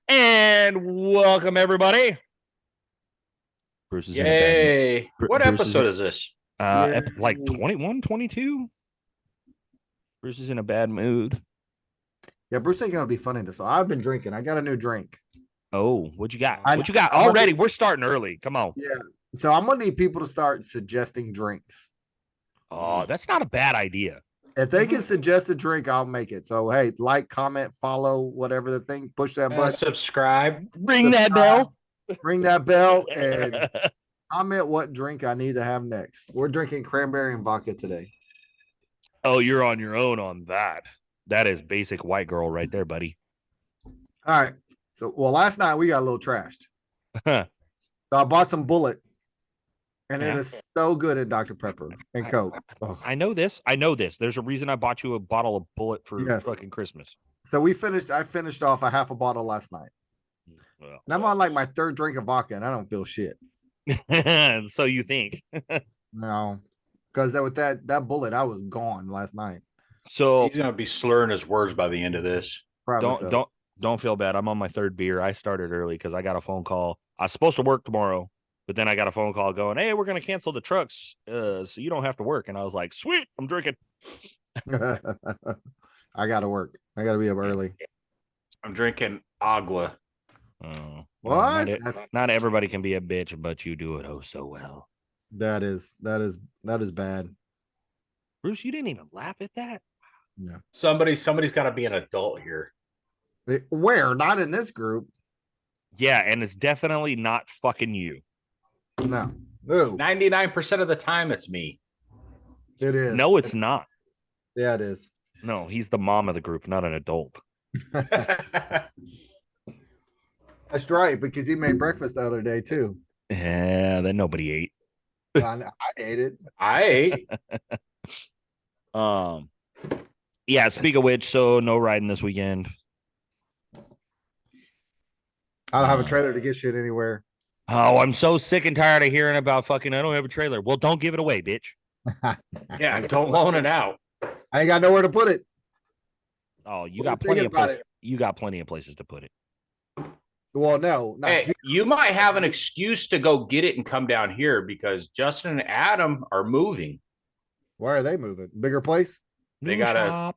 And welcome everybody. Bruce is in a bad mood. Yay. What Bruce is episode is this? like 21, 22. Bruce is in a bad mood. Yeah, Bruce ain't gonna be funny this. I've been drinking. I got a new drink. Oh, what you got? I- What you got? I'm Already, gonna- we're starting early. Come on. Yeah. So I'm gonna need people to start suggesting drinks. Oh, that's not a bad idea. If they can suggest a drink, I'll make it. So hey, like, comment, follow, whatever the thing, push that button, Subscribe. Ring that bell. ring that bell, and comment what drink I need to have next. We're drinking cranberry and vodka today. Oh, you're on your own on that. That is basic white girl right there, buddy. All right. So last night we got a little trashed. So I bought some Bullet, and it is so good at Dr. Pepper and Coke. I know this. I know this. There's a reason I bought you a bottle of Bullet for fucking Christmas. So I finished off a half a bottle last night. Well, and I'm on like my third drink of vodka, and I don't feel shit. So you think? No, because with that Bullet, I was gone last night. So he's gonna be slurring his words by the end of this. Don't feel bad. I'm on my third beer. I started early because I got a phone call. I was supposed to work tomorrow, but then I got a phone call going, "Hey, we're gonna cancel the trucks, so you don't have to work." And I was like, "Sweet, I'm drinking." I gotta work. I gotta be up early. I'm drinking agua. Oh, what? Not everybody can be a bitch, but you do it oh so well. That is bad. Bruce, you didn't even laugh at that. Yeah. Somebody's got to be an adult here. Where? Not in this group. Yeah, and it's definitely not fucking you. No. 99% of the time, it's me. It is. No, it's not. Yeah, it is. No, he's the mom of the group, not an adult. That's right, because he made breakfast the other day too. Yeah, that nobody ate. I ate it. I ate. Yeah, speak of which, so no riding this weekend. I don't have a trailer to get shit anywhere. Oh, I'm so sick and tired of hearing about fucking I don't have a trailer. Well, don't give it away, bitch. Yeah, don't loan it out. I ain't got nowhere to put it. Oh, you got plenty of places. You got plenty of places to put it. Well, no. Hey, you might have an excuse to go get it and come down here because Justin and Adam are moving. Why are they moving? Bigger place? They got a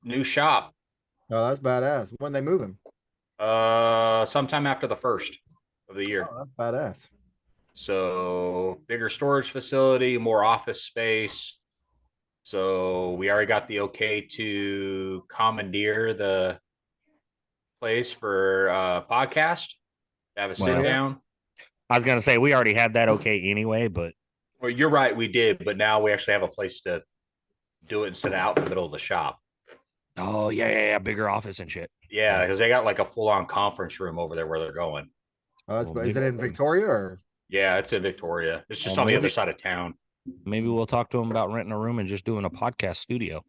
new shop. Oh, that's badass. When they moving? Sometime after the 1st of the year. Oh, that's badass. So bigger storage facility, more office space. So we already got the okay to commandeer the place for podcast. Have a sit down. I was gonna say we already had that okay anyway, but well, you're right, we did, but now we actually have a place to do it instead of out in the middle of the shop. Oh yeah, bigger office and shit. Yeah, because they got like a full-on conference room over there where they're going. Is it in Victoria or? Yeah, it's in Victoria. It's just on the other side of town. Maybe we'll talk to them about renting a room and just doing a podcast studio.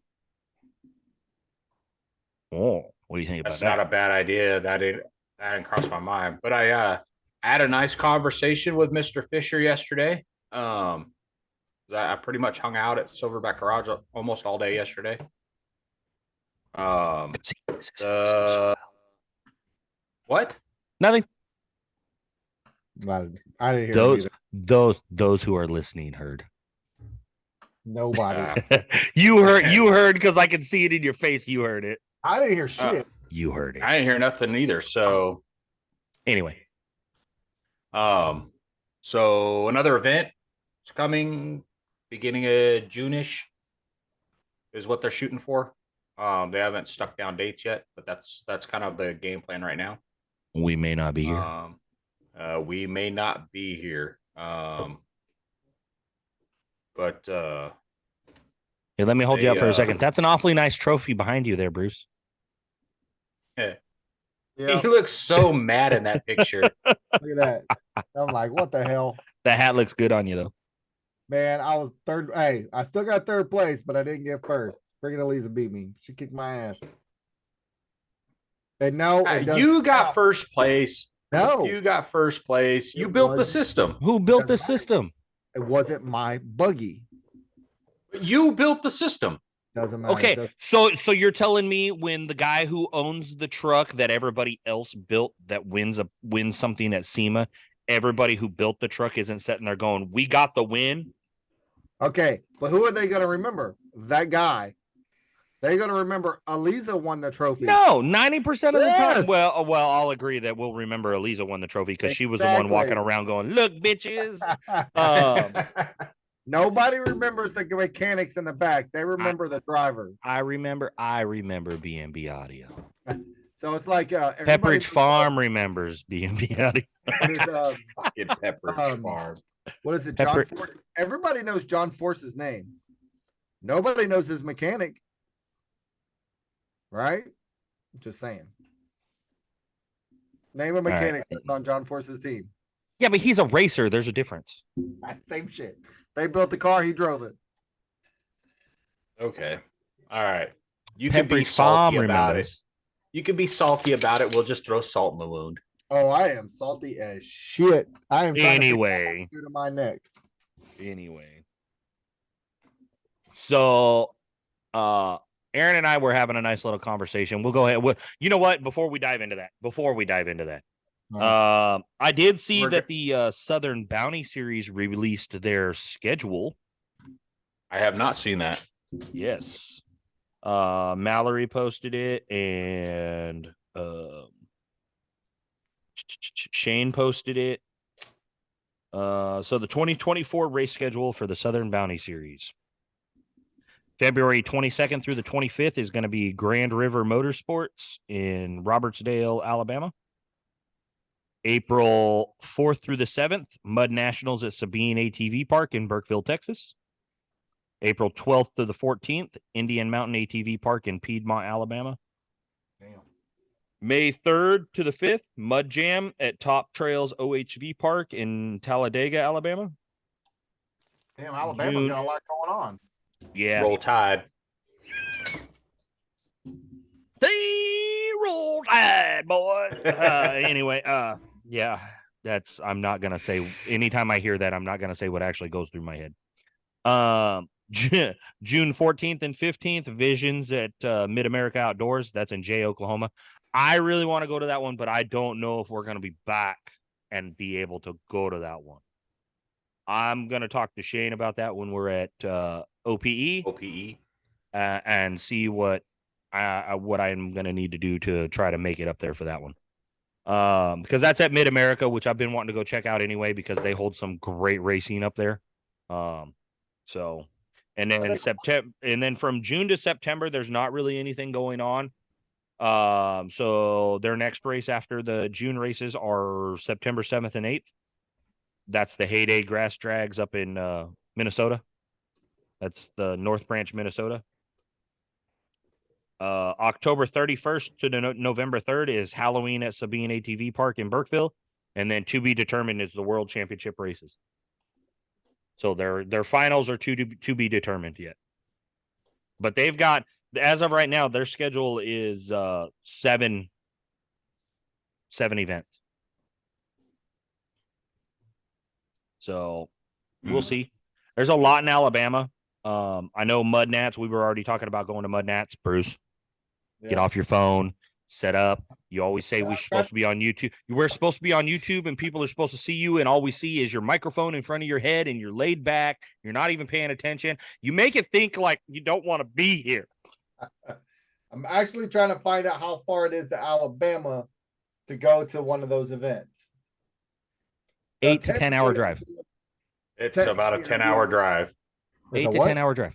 Oh, what do you think about that? That's not a bad idea. That didn't cross my mind. But I had a nice conversation with Mr. Fisher yesterday. I pretty much hung out at Silverback Garage almost all day yesterday. What? Nothing. I didn't hear those who are listening heard. Nobody. You heard because I can see it in your face. You heard it. I didn't hear shit. You heard it. I didn't hear nothing either. So anyway. So another event is coming beginning of June-ish is what they're shooting for. They haven't stuck down dates yet, but that's kind of the game plan right now. We may not be here. We may not be here. But hey, let me hold you up for a second. That's an awfully nice trophy behind you there, Bruce. Yeah. He looks so mad in that picture. Look at that. I'm like, what the hell? That hat looks good on you, though. Man, I was third. Hey, I still got third place, but I didn't get first. Friggin' Elisa beat me. She kicked my ass. And no, you got first place. No, you got first place. You built the system. Who built the system? It wasn't my buggy. You built the system. Doesn't matter. Okay, Doesn't- so you're telling me when the guy who owns the truck that everybody else built that wins something at SEMA, everybody who built the truck isn't sitting there going, "We got the win." Okay, but who are they going to remember? That guy. They're going to remember Aliza won the trophy. No, 90% of the time. Yes! Well, I'll agree that we'll remember Eliza won the trophy because she was the one walking Exactly. around going, "Look, bitches." Um, Nobody remembers the mechanics in the back. They remember the driver. I remember B&B Audio. So it's like everybody Pepperidge Farm remembers B&B Audio. what is, Fucking Pepperidge Farm. what is it? Pepper- John Force. Everybody knows John Force's name. Nobody knows his mechanic. Right? Just saying. Name a mechanic that's on John Force's team. Yeah, but he's a racer. There's a difference. Same shit. They built the car, he drove it. Okay. All right. You can be Pepperidge Farm salty about it. remembers. You can be salty about it. We'll just throw salt in the wound. Oh, I am salty as shit. I am trying Anyway. to my next. Anyway. So Aaron and I were having a nice little conversation. We'll go ahead. You know what? Before we dive into that, I did see that the Southern Bounty Series released their schedule. I have not seen that. Yes. Mallory posted it, and Shane posted it. So the 2024 race schedule for the Southern Bounty Series. February 22nd through the 25th is going to be Grand River Motorsports in Robertsdale, Alabama. April 4th through the 7th, Mud Nationals at Sabine ATV Park in Burkeville, Texas. April 12th to the 14th, Indian Mountain ATV Park in Piedmont, Alabama. Damn. May 3rd to the 5th, Mud Jam at Top Trails OHV Park in Talladega, Alabama. Damn, Alabama's got a lot going on. Yeah. Roll Tide. They roll tide, boy. Anyway, yeah, I'm not gonna say. Anytime I hear that, I'm not gonna say what actually goes through my head. June 14th and 15th, Visions at Mid America Outdoors. That's in Jay, Oklahoma. I really want to go to that one, but I don't know if we're gonna be back and be able to go to that one. I'm gonna talk to Shane about that when we're at OPE. And see what I'm gonna need to do to try to make it up there for that one. Because that's at Mid America, which I've been wanting to go check out anyway because they hold some great racing up there. So and then in September, and then from June to September, there's not really anything going on. So their next race after the June races are September 7th and 8th. That's the Heyday Grass Drags up in Minnesota. That's the North Branch, Minnesota. October 31st to November 3rd is Halloween at Sabine ATV Park in Burkeville. And then to be determined is the World Championship races. So their finals are to be determined yet. But they've got, as of right now, their schedule is seven events. So we'll see. There's a lot in Alabama. I know Mud Nats. We were already talking about going to Mud Nats. Bruce, get off your phone, set up. You always say we're supposed to be on YouTube. We're supposed to be on YouTube, and people are supposed to see you, and all we see is your microphone in front of your head, and you're laid back. You're not even paying attention. You make it think like you don't want to be here. I'm actually trying to find out how far it is to Alabama to go to one of those events. 8 to 10 hour drive. It's about a 10-hour drive. 8 to 10 hour drive.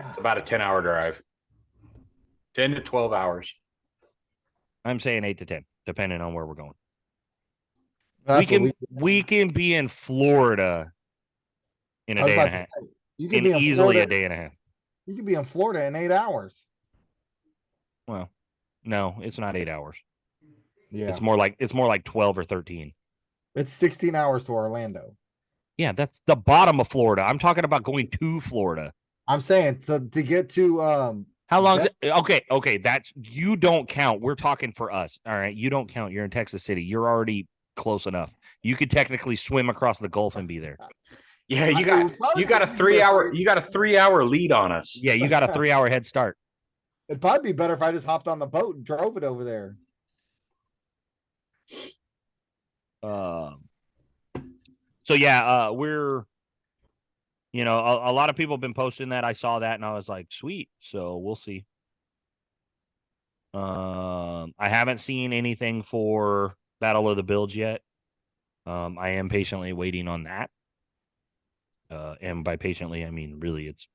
It's about a 10-hour drive. 10 to 12 hours. I'm saying 8 to 10, depending on where we're going. We can be in Florida in a day and a half. You can be easily Florida, a day and a half. You can be in Florida in 8 hours. Well, no, it's not 8 hours. Yeah, it's more like 12 or 13. It's 16 hours to Orlando. Yeah, that's the bottom of Florida. I'm talking about going to Florida. I'm saying to get to how long is it? Okay, that's you don't count. We're talking for us. All right, you don't count. You're in Texas City. You're already close enough. You could technically swim across the Gulf and be there. Yeah, I mean, it would probably you got be a easier if 3 hour lead on us. Yeah, you got a 3-hour head start. It'd probably be better if I just hopped on the boat and drove it over there. Um, so yeah, we're a lot of people have been posting that. I saw that and I was like, sweet. So we'll see. I haven't seen anything for Battle of the Bilge yet. I am patiently waiting on that. And by patiently, I mean really, it's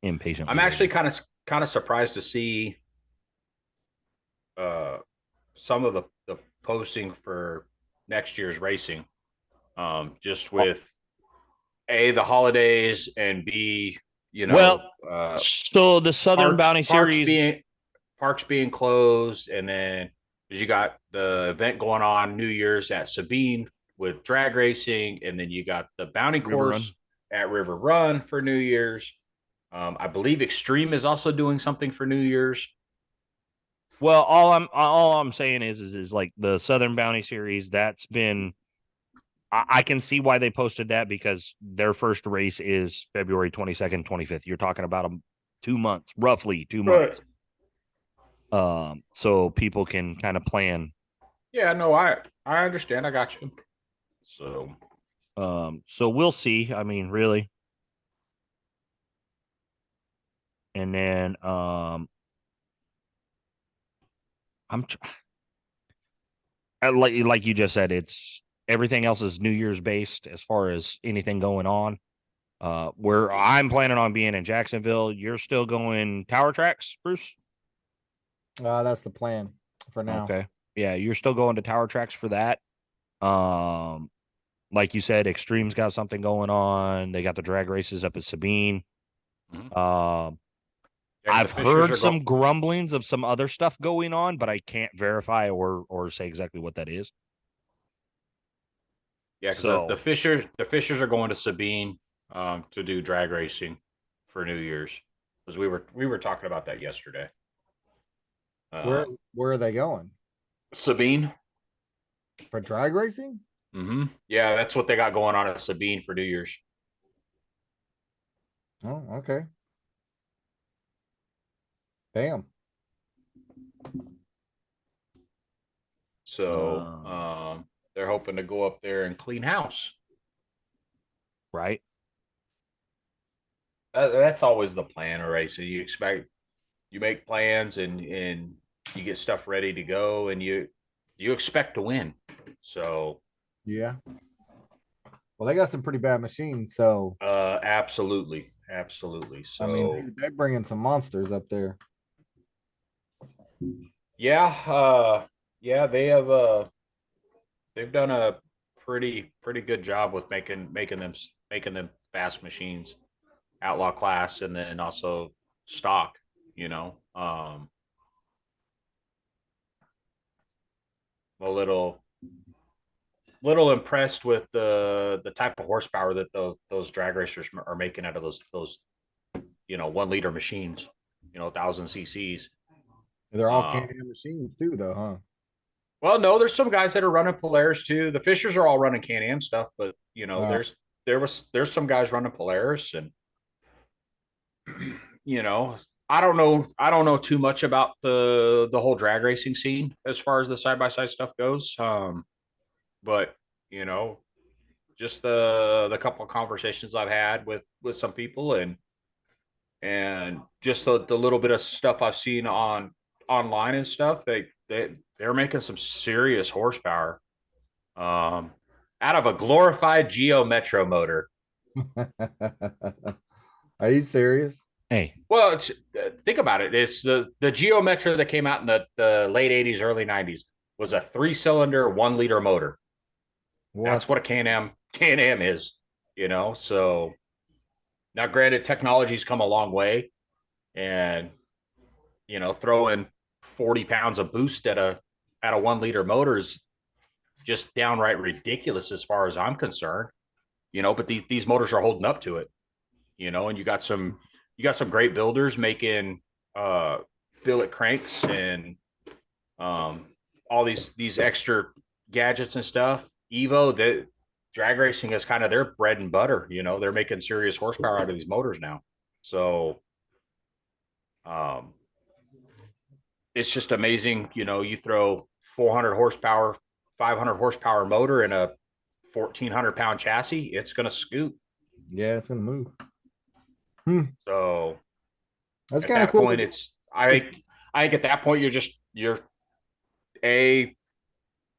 impatiently. I'm actually waiting. kind of surprised to see some of the posting for next year's racing. Just with A, the holidays, and B, Well, so the Southern Bounty Series, parks being closed, and then you got the event going on New Year's at Sabine with drag racing, and then you got the bounty River course at River Run for New Year's. I believe Extreme is also doing something for New Year's. well, all I'm saying is like the Southern Bounty Series. That's been. I can see why they posted that because their first race is February 22nd, 25th. You're talking about 2 months, roughly 2 months. So people can kind of plan. Yeah, no, I understand. I got you. So we'll see. I mean, really. And then I'm like you just said, it's everything else is New Year's based as far as anything going on. Where I'm planning on being in Jacksonville, you're still going Tower Tracks, Bruce? That's the plan for now. Okay. Yeah, you're still going to Tower Tracks for that. Like you said, Extreme's got something going on. They got the drag races up at Sabine. Mhm. I've heard some grumblings of some other stuff going on, but I can't verify or say exactly what that is. Yeah, because the Fishers are going to Sabine to do drag racing for New Year's. Because we were talking about that yesterday. Where are they going? Sabine. For drag racing? Yeah, that's what they got going on at Sabine for New Year's. Oh, okay. Damn. So they're hoping to go up there and clean house. Right. That's always the plan of racing. You make plans and you get stuff ready to go, and you expect to win. So yeah. Well, they got some pretty bad machines, so absolutely. So I mean, they're bringing some monsters up there. Yeah, yeah, they've done a pretty good job with making them fast machines, outlaw class, and then also stock. You know, a little impressed with the type of horsepower that those drag racers are making out of those 1 liter machines, 1,000 cc's. They're all Can-Am machines too, though, huh? Well, no, there's some guys that are running Polaris too. The Fishers are all running Can-Am stuff, but there's some guys running Polaris, and I don't know too much about the whole drag racing scene as far as the side by side stuff goes. But just the couple of conversations I've had with some people, and just the little bit of stuff I've seen online and stuff, they're making some serious horsepower out of a glorified Geo Metro motor. Are you serious? Hey, well, think about it. It's the Geo Metro that came out in the late 80s, early 90s was a 3-cylinder, 1 liter motor. That's what a Can-Am is, so now granted technology's come a long way, and throwing 40 pounds of boost at a 1 liter motor is just downright ridiculous as far as I'm concerned, but these motors are holding up to it, and you got some great builders making billet cranks and all these extra gadgets and stuff. Evo, that drag racing is kind of their bread and butter. They're making serious horsepower out of these motors now. So, um, it's just amazing. You throw 400 horsepower, 500 horsepower motor in a 1,400-pound chassis, it's going to scoot. Yeah, it's gonna move. So That's at kind of that cool. point, I think at that point you're a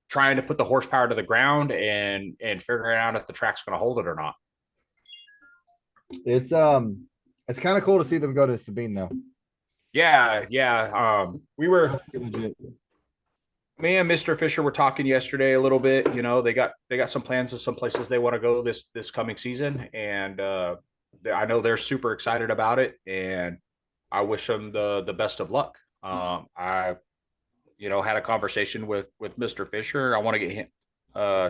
trying to put the horsepower to the ground and figuring out if the track's going to hold it or not. It's kind of cool to see them go to Sabine though. Yeah. We were That's pretty legit. me and Mr. Fisher were talking yesterday a little bit. They got some plans of some places they want to go this coming season, and I know they're super excited about it, and I wish them the best of luck. I had a conversation with Mr. Fisher. I want to get him,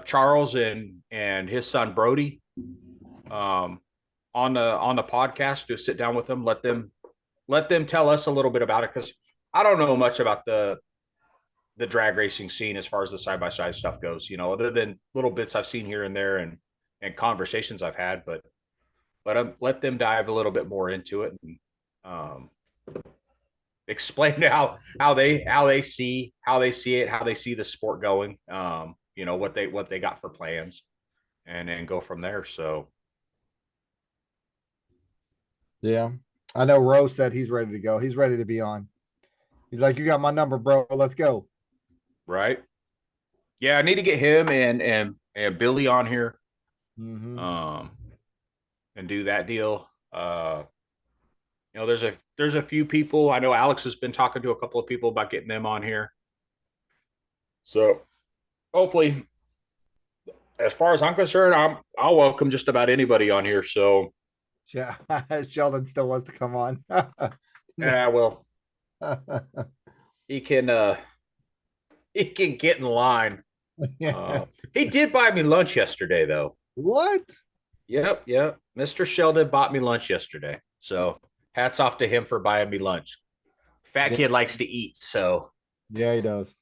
Charles and his son Brody, on the podcast to sit down with them, let them tell us a little bit about it, because I don't know much about the drag racing scene as far as the side by side stuff goes. Other than little bits I've seen here and there and conversations I've had, but let them dive a little bit more into it and explain how they see it, how they see the sport going. What they got for plans, and go from there. So Yeah, I know. Rose said he's ready to go. He's ready to be on. He's like, "You got my number, bro. Let's go." right, yeah, I need to get him and Billy on here, Mm-hmm. and do that deal. There's a few people I know. Alex has been talking to a couple of people about getting them on here. So hopefully, as far as I'm concerned, I'll welcome just about anybody on here. So Yeah, Sheldon still wants to come on. yeah, well, he can get in line. Yeah. He did buy me lunch yesterday, though. What? Yep. Mr. Sheldon bought me lunch yesterday. So hats off to him for buying me lunch. Fat kid likes to eat, so Yeah, he does.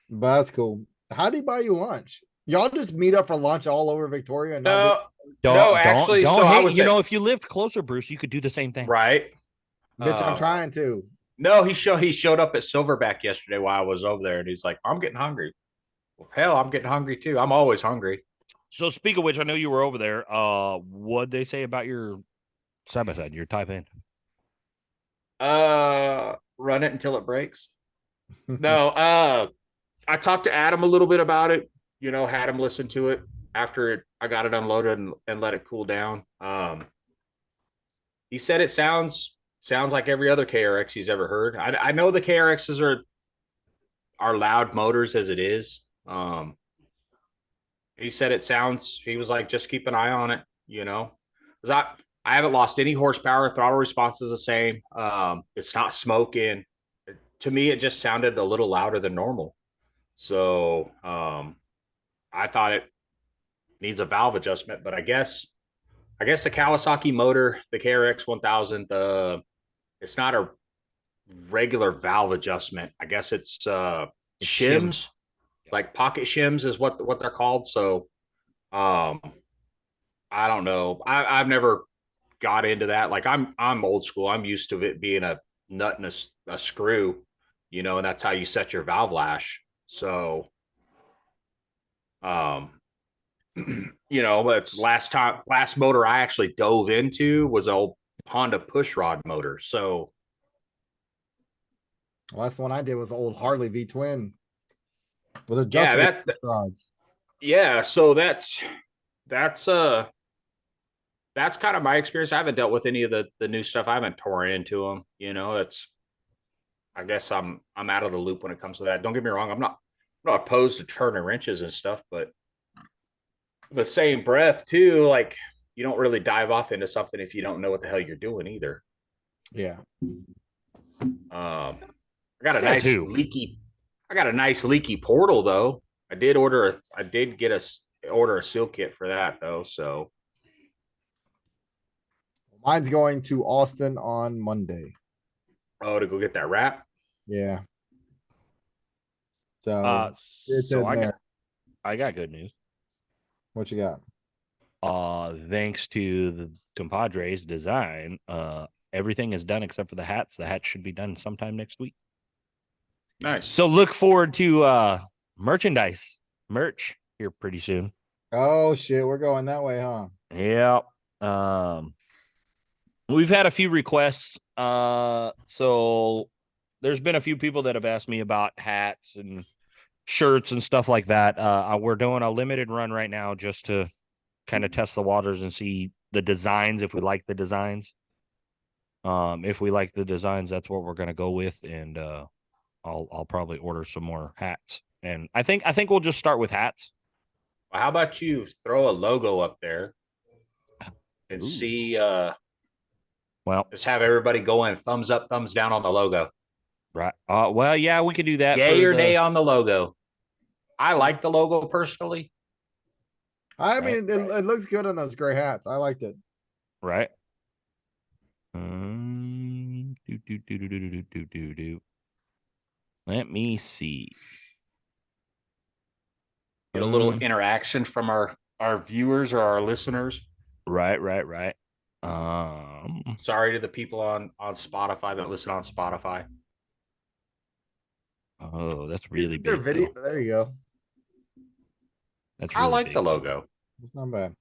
But that's cool. How did he buy you lunch? Y'all just meet up for lunch all over Victoria and not get no, actually, don't so I hate. was If you lived closer, Bruce, you could do the same thing. right. bitch, I'm trying to. No, he showed up at Silverback yesterday while I was over there, and he's like, "I'm getting hungry." Well, hell, I'm getting hungry too. I'm always hungry. So speak of which, I know you were over there. What'd they say about your side by side, your type in? Run it until it breaks. No, I talked to Adam a little bit about it. Had him listen to it after I got it unloaded and let it cool down. He said it sounds like every other KRX he's ever heard. I know the KRXs are loud motors as it is. He said it sounds. He was like, just keep an eye on it. Because I haven't lost any horsepower. Throttle response is the same. It's not smoking. To me, it just sounded a little louder than normal. So I thought it needs a valve adjustment, but I guess the Kawasaki motor, the KRX 1000, it's not a regular valve adjustment. I guess it's shims, like pocket shims is what they're called. So I don't know. I've never got into that. Like I'm old school. I'm used to it being a nut and a screw, and that's how you set your valve lash. So but last motor I actually dove into was an old Honda pushrod motor. So Last one I did was old Harley V twin with adjustable yeah, rods. yeah. So that's kind of my experience. I haven't dealt with any of the new stuff. I haven't torn into them. It's I guess I'm out of the loop when it comes to that. Don't get me wrong. I'm not opposed to turning wrenches and stuff, but the same breath too, like you don't really dive off into something if you don't know what the hell you're doing either. Yeah. I got a nice leaky portal though. I did order a seal kit for that though. So Mine's going to Austin on Monday. to go get that wrap. Yeah. So So I got good news. What you got? Thanks to the compadres design, everything is done except for the hats. The hats should be done sometime next week. Nice. So look forward to merch here pretty soon. Oh shit, we're going that way, huh? Yeah. We've had a few requests. So there's been a few people that have asked me about hats and shirts and stuff like that. We're doing a limited run right now just to kind of test the waters and see the designs if we like the designs. If we like the designs, that's what we're gonna go with, and I'll probably order some more hats. And I think we'll just start with hats. Well, how about you throw a logo up there and Ooh. see? Well, Just have everybody going thumbs up, thumbs down on the logo. right. Well, yeah, we could do that. Yay for or the, nay on the logo. I like the logo personally. I Right. mean, it looks good on those gray hats. I liked it. right. Do. Let me see. Get a little interaction from our viewers or our listeners. Right. Sorry to the people on Spotify that listen on Spotify. Oh, that's really Isn't there big. video? Though. There you go. That's I really like big, the though. logo. It's not bad.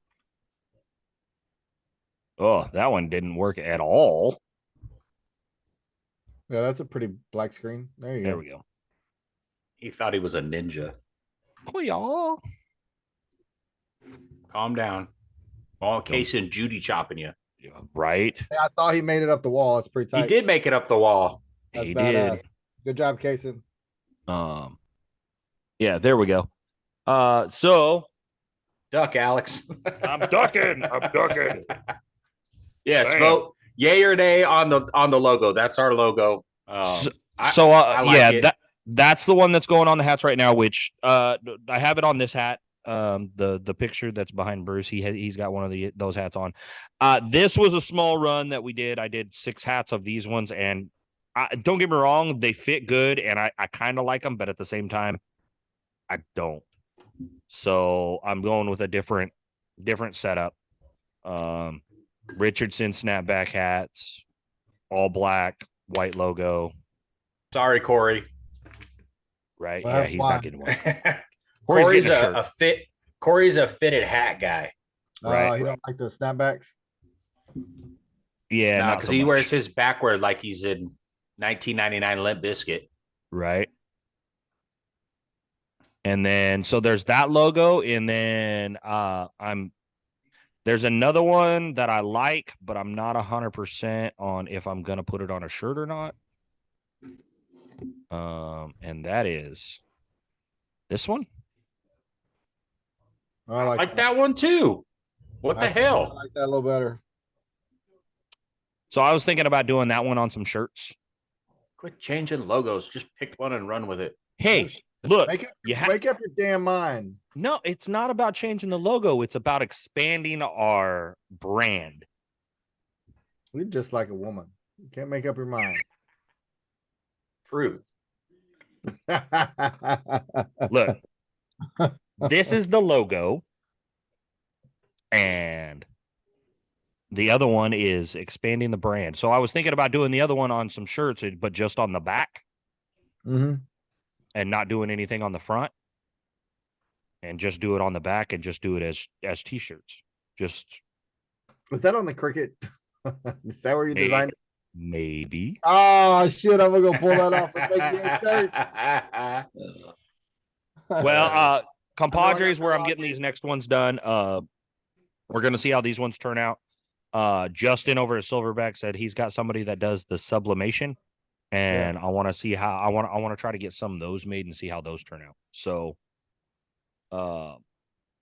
Oh, that one didn't work at all. Yeah, that's a pretty black screen. There you There go. we go. He thought he was a ninja. Oh, yeah. Calm down. All case and Judy chopping you. Right. Yeah, I saw he made it up the wall. It's pretty tight. He did make it up the wall. That's He badass. did. Good job, Kason. Yeah, there we go. So Duck, Alex. I'm ducking. Yes, Bam. vote yay or nay on the logo. That's our logo. I like it. That's the one that's going on the hats right now. Which I have it on this hat. The picture that's behind Bruce, he's got one of those hats on. This was a small run that we did. I did 6 hats of these ones, and don't get me wrong, they fit good, and I kind of like them, but at the same time, I don't. So I'm going with a different setup. Richardson snapback hats, all black, white logo. Sorry, Corey. Right? Well, yeah, he's why? not getting one. Corey's getting a shirt. a fit. Corey's a fitted hat guy. Right. He don't like the snapbacks. Yeah, not because so he much. wears his backward like he's in 1999 Limp Bizkit. Right. And then so there's that logo, and then there's another one that I like, but I'm not 100% on if I'm gonna put it on a shirt or not. And that is this one. I like that one too. What the I hell? like that a little better. So I was thinking about doing that one on some shirts. Quit changing logos. Just pick one and run with it. Hey, look, Make up your damn mind. No, it's not about changing the logo. It's about expanding our brand. You're just like a woman. You can't make up your mind. Truth. Look, this is the logo, and the other one is expanding the brand. So I was thinking about doing the other one on some shirts, but just on the back, and not doing anything on the front, and just do it on the back, and just do it as t-shirts. Just Was that on the cricket? Is that where you designed it? Maybe. Oh shit! I'm gonna go pull that off and make you a shirt. Well, compadres, where I'm getting these next ones done. We're gonna see how these ones turn out. Justin over at Silverback said he's got somebody that does the sublimation, and I want to see how I want to try to get some of those made and see how those turn out. So,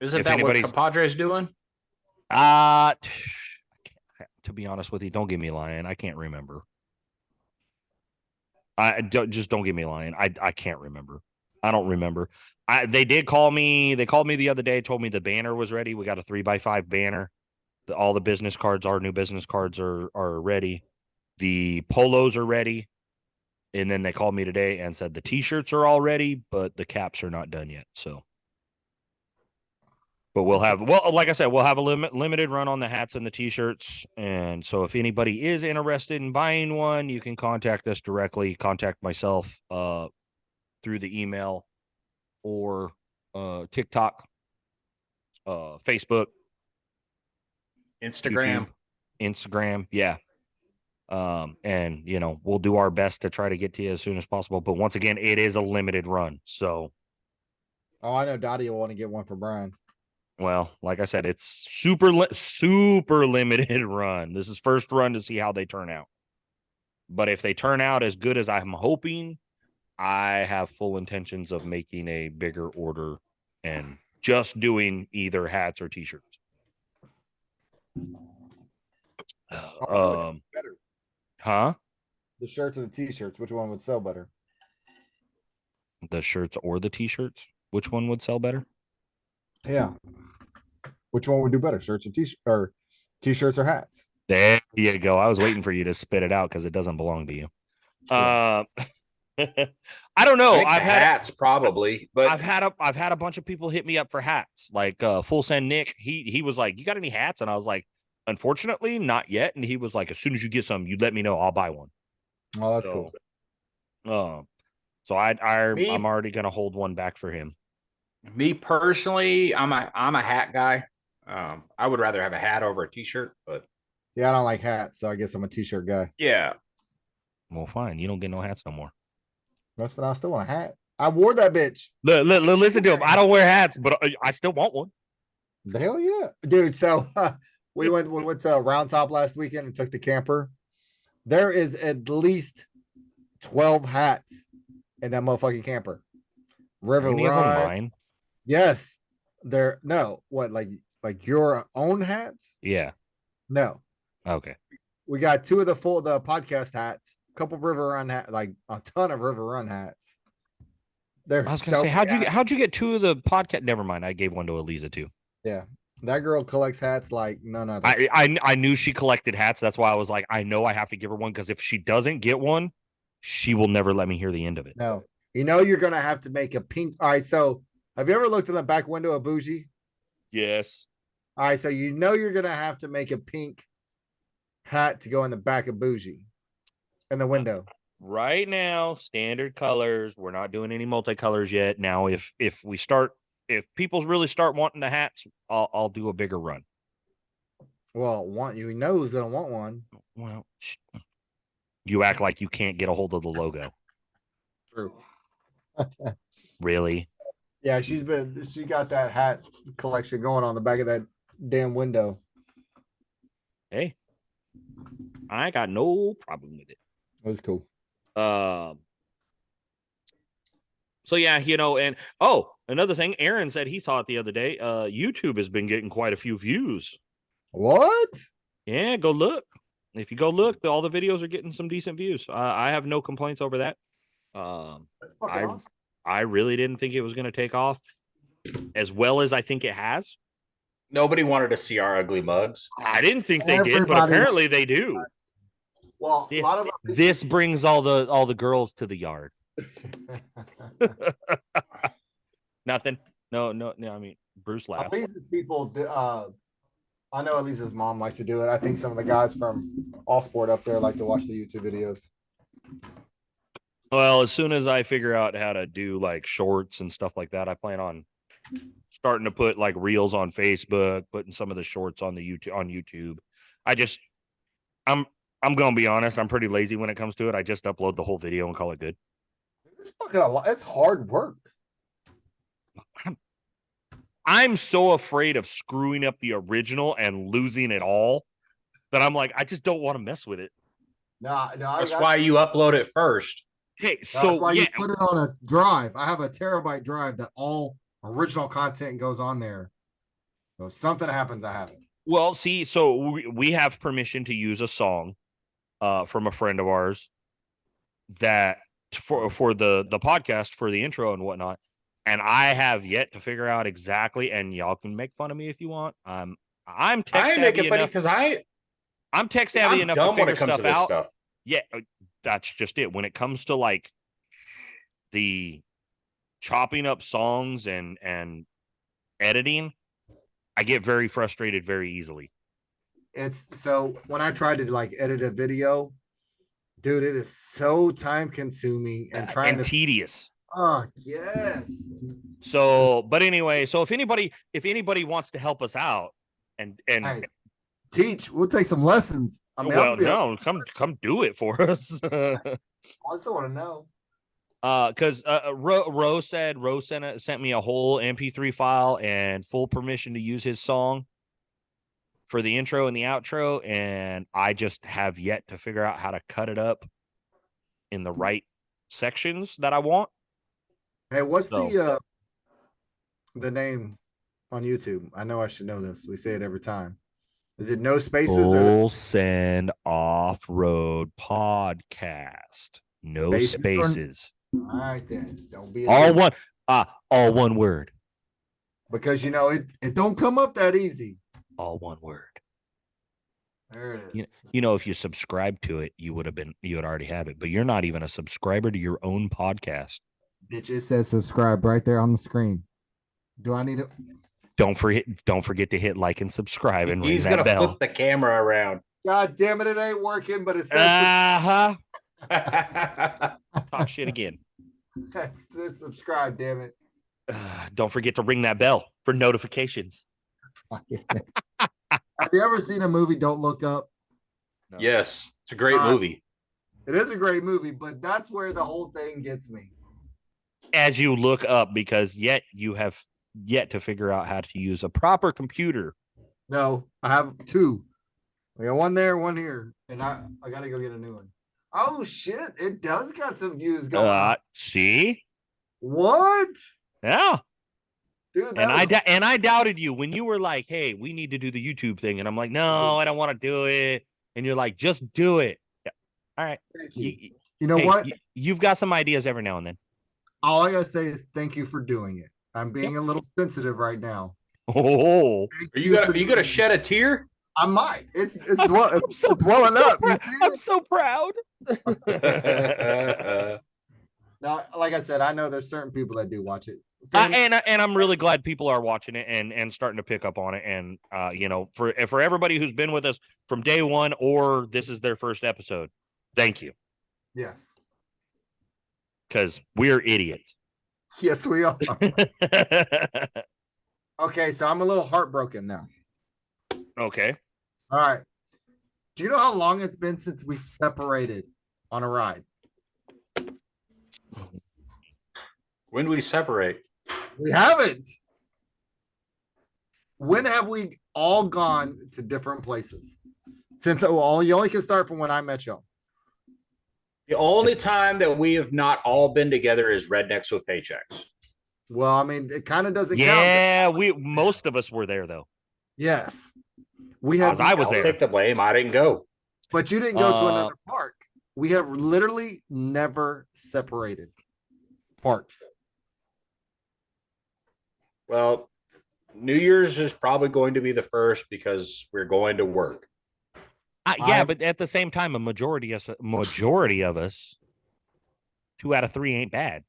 isn't that what compadres doing? To be honest with you, don't get me lying. I can't remember. Don't get me lying. I can't remember. I don't remember. They did call me. They called me the other day, told me the banner was ready. We got a 3x5 banner. All the business cards, our new business cards are ready. The polos are ready. And then they called me today and said the t-shirts are all ready, but the caps are not done yet. So But we'll have, well, like I said, we'll have a limited run on the hats and the t-shirts. And so if anybody is interested in buying one, you can contact us directly, contact myself through the email or TikTok, Facebook, Instagram. YouTube, Instagram. Yeah. And we'll do our best to try to get to you as soon as possible. But once again, it is a limited run. So, Oh, I know Dottie will want to get one for Brian. well, like I said, it's super limited run. This is first run to see how they turn out. But if they turn out as good as I'm hoping, I have full intentions of making a bigger order and just doing either hats or t-shirts. Better. Huh? The shirts or the t-shirts, which one would sell better? The shirts or the t-shirts? Which one would sell better? Yeah. Which one would do better? Shirts or t-shirts or hats? There you go. I was waiting for you to spit it out because it doesn't belong to you. Yeah. I don't know. I've had hats probably, but I've had a bunch of people hit me up for hats. Like Full Send Nick, he was like, "You got any hats?" And I was like, "Unfortunately, not yet." And he was like, "As soon as you get some, you let me know. I'll buy one." Oh, that's cool. So I'm already gonna hold one back for him. Me personally, I'm a hat guy. I would rather have a hat over a t-shirt, but Yeah, I don't like hats, so I guess I'm a t-shirt guy. yeah. Well, fine. You don't get no hats no more. That's when I still want a hat. I wore that bitch. Listen to him. I don't wear hats, but I still want one. The hell yeah, dude. So we went to Round Top last weekend and took the camper. There is at least 12 hats in that motherfucking camper. River Any of them Run. mine? Yes. There no what like your own hats? Yeah. No. Okay. We got two of the podcast hats, a couple River Run hats, like a ton of River Run hats. I was gonna say, how'd you get two of the podcast? Never mind. I gave one to Eliza too. Yeah. That girl collects hats like none other. I knew she collected hats. That's why I was like, I know I have to give her one because if she doesn't get one, she will never let me hear the end of it. No. You're gonna have to make a pink. All right, so have you ever looked in the back window of Brucie? Yes. All right, so you're gonna have to make a pink hat to go in the back of Brucie in the window. Right now, standard colors. We're not doing any multicolors yet. Now, if people really start wanting the hats, I'll do a wigger run. Well, who's gonna want one? Well, you act like you can't get a hold of the logo. True. Really? Yeah, she got that hat collection going on the back of that damn window. Hey, I ain't got no problem with it. It was cool. So yeah, and another thing, Aaron said he saw it the other day. YouTube has been getting quite a few views. What? Yeah, go look. If you go look, all the videos are getting some decent views. I have no complaints over that. That's fucking awesome. I really didn't think it was going to take off as well as I think it has. Nobody wanted to see our ugly mugs. I didn't think they did, but apparently they do. Well, this brings all the girls to the yard. Nothing. No. I mean, Bruce laughed. At least people. I know at least his mom likes to do it. I think some of the guys from All Sport up there like to watch the YouTube videos. Well, as soon as I figure out how to do like shorts and stuff like that, I plan on starting to put like reels on Facebook, putting some of the shorts on YouTube. I'm gonna be honest, I'm pretty lazy when it comes to it. I just upload the whole video and call it good. It's fucking a lot. It's hard work. I'm so afraid of screwing up the original and losing it all that I'm like, I just don't want to mess with it. No, that's why you upload it first. Okay, so that's why you put it on a drive. I have a terabyte drive that all original content goes on there. So if something happens, I have it. Well, see, so we have permission to use a song from a friend of ours that for the podcast for the intro and whatnot. And I have yet to figure out exactly, and y'all can make fun of me if you want. I'm tech savvy enough because I'm tech savvy enough to figure stuff out. Stuff. Yeah, that's just it. When it comes to like the chopping up songs and editing, I get very frustrated very easily. It's so when I try to like edit a video, dude, it is so time consuming and trying and to. tedious. Oh yes. So, but anyway, so if anybody wants to help us out and Hey, teach. We'll take some lessons. I mean, well, no, come do it for us. I still want to know. Because Ro sent me a whole MP3 file and full permission to use his song for the intro and the outro, and I just have yet to figure out how to cut it up in the right sections that I want. Hey, what's the name on YouTube? I know I should know this. We say it every time. Is it no spaces Full Send Off-Road Podcast? No spaces. All right then. Don't be all one word. Because you know it don't come up that easy. All one word. There it is. You know, if you subscribe to it, you would already have it, but you're not even a subscriber to your own podcast. Bitch, it says subscribe right there on the screen. Do I need it? Don't forget to hit like and subscribe and He's ring that bell. Flip the camera around. God damn it, it ain't working, but it says Talk shit again. it says subscribe, damn it. Don't forget to ring that bell for notifications. Have you ever seen a movie Don't Look Up? No. Yes, it's a great movie. It is a great movie, but that's where the whole thing gets me. As you look up, because you have yet to figure out how to use a proper computer. No, I have two. We got one there, one here, and I gotta go get a new one. Oh shit! It does got some views going on. See? What? Yeah. Dude, and I doubted you when you were like, "Hey, we need to do the YouTube thing," and I'm like, "No, I don't want to do it." And you're like, "Just do it." Yeah. All right. Thank you. You know what? You've got some ideas every now and then. All I gotta say is thank you for doing it. I'm being a little sensitive right now. Oh, are you gonna shed a tear? I might. It's welling up. I'm so proud. Now, like I said, I know there's certain people that do watch it. And I'm really glad people are watching it and starting to pick up on it. And you know, for everybody who's been with us from day one, or this is their first episode, thank you. Yes. Because we're idiots. Yes, we are. Okay, so I'm a little heartbroken now. Okay. All right. Do you know how long it's been since we separated on a ride? When do we separate? We haven't. When have we all gone to different places? Since you only can start from when I met y'all. The only time that we have not all been together is rednecks with paychecks. Well, I mean, it kind of doesn't count. Yeah, most of us were there though. Yes. We have. I was there. Take the blame. I didn't go. But you didn't go to another park. We have literally never separated parks. Well, New Year's is probably going to be the first because we're going to work. Yeah, but at the same time, a majority of us, 2 out of 3 ain't bad,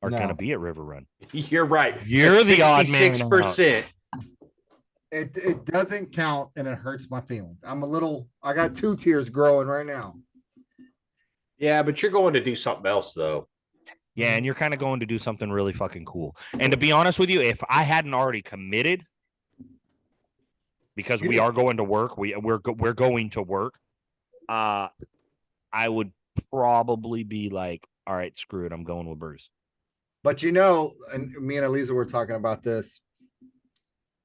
are going to be at River Run. You're right. You're the odd man. 66%. It doesn't count, and it hurts my feelings. I got 2 tears growing right now. Yeah, but you're going to do something else, though. Yeah, and you're kind of going to do something really fucking cool. And to be honest with you, if I hadn't already committed, because we are going to work, we're going to work, I would probably be like, all right, screw it, I'm going with Bruce. But you know, and me and Eliza were talking about this.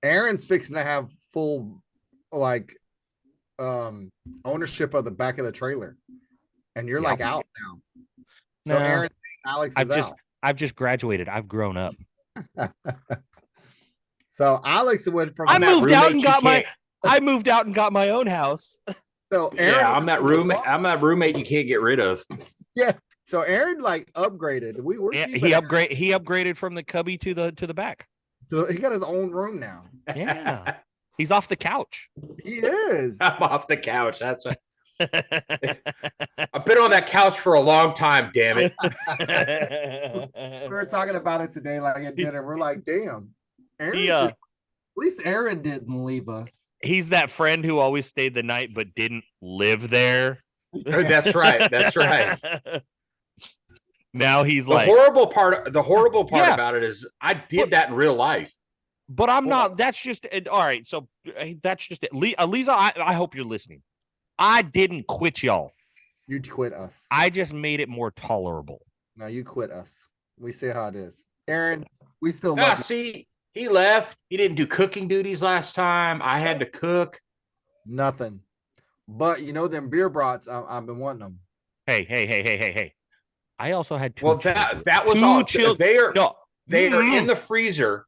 Aaron's fixing to have full ownership of the back of the trailer, and you're like out now. So no, Aaron, Alex is out. I've just graduated. I've grown up. So Alex went from. I moved out and got my own house. So Aaron, yeah, I'm that roommate you can't get rid of. Yeah. So Aaron upgraded. He upgraded from the cubby to the back. So he got his own room now. Yeah. He's off the couch. He is. I'm off the couch. That's what I've been on that couch for a long time, damn it. We were talking about it today, like at dinner. We're like, damn. Aaron's least Aaron didn't leave us. He's that friend who always stayed the night but didn't live there. That's right. That's right. Now he's The like, horrible part Yeah. about it is I did that in real life. but I'm not. That's just all right. So that's just it. Lisa, I hope you're listening. I didn't quit y'all. You quit us. I just made it more tolerable. No, you quit us. We see how it is. Aaron, we still love you. See, he left. He didn't do cooking duties last time. I had to cook. Nothing. But you know them beer brats, I've been wanting them. Hey. I also had two. Well, children. that was Two all. children. They are in the freezer.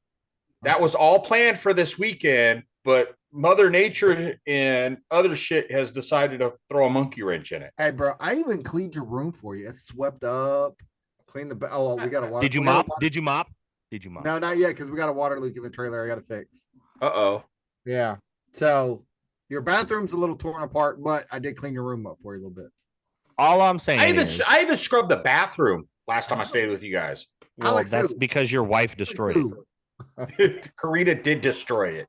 That was all planned for this weekend, but Mother Nature and other shit has decided to throw a monkey wrench in it. Hey, bro, I even cleaned your room for you. It's swept up. Clean the. Oh, we got a water. Did you mop? Did you mop? No, not yet, because we got a water leak in the trailer. I got to fix. Uh-oh. Yeah. So your bathroom's a little torn apart, but I did clean your room up for you a little bit. All I'm saying I even scrubbed the bathroom last time I stayed with you guys. well, Alex, that's who? because your wife destroyed it. Karina did destroy it.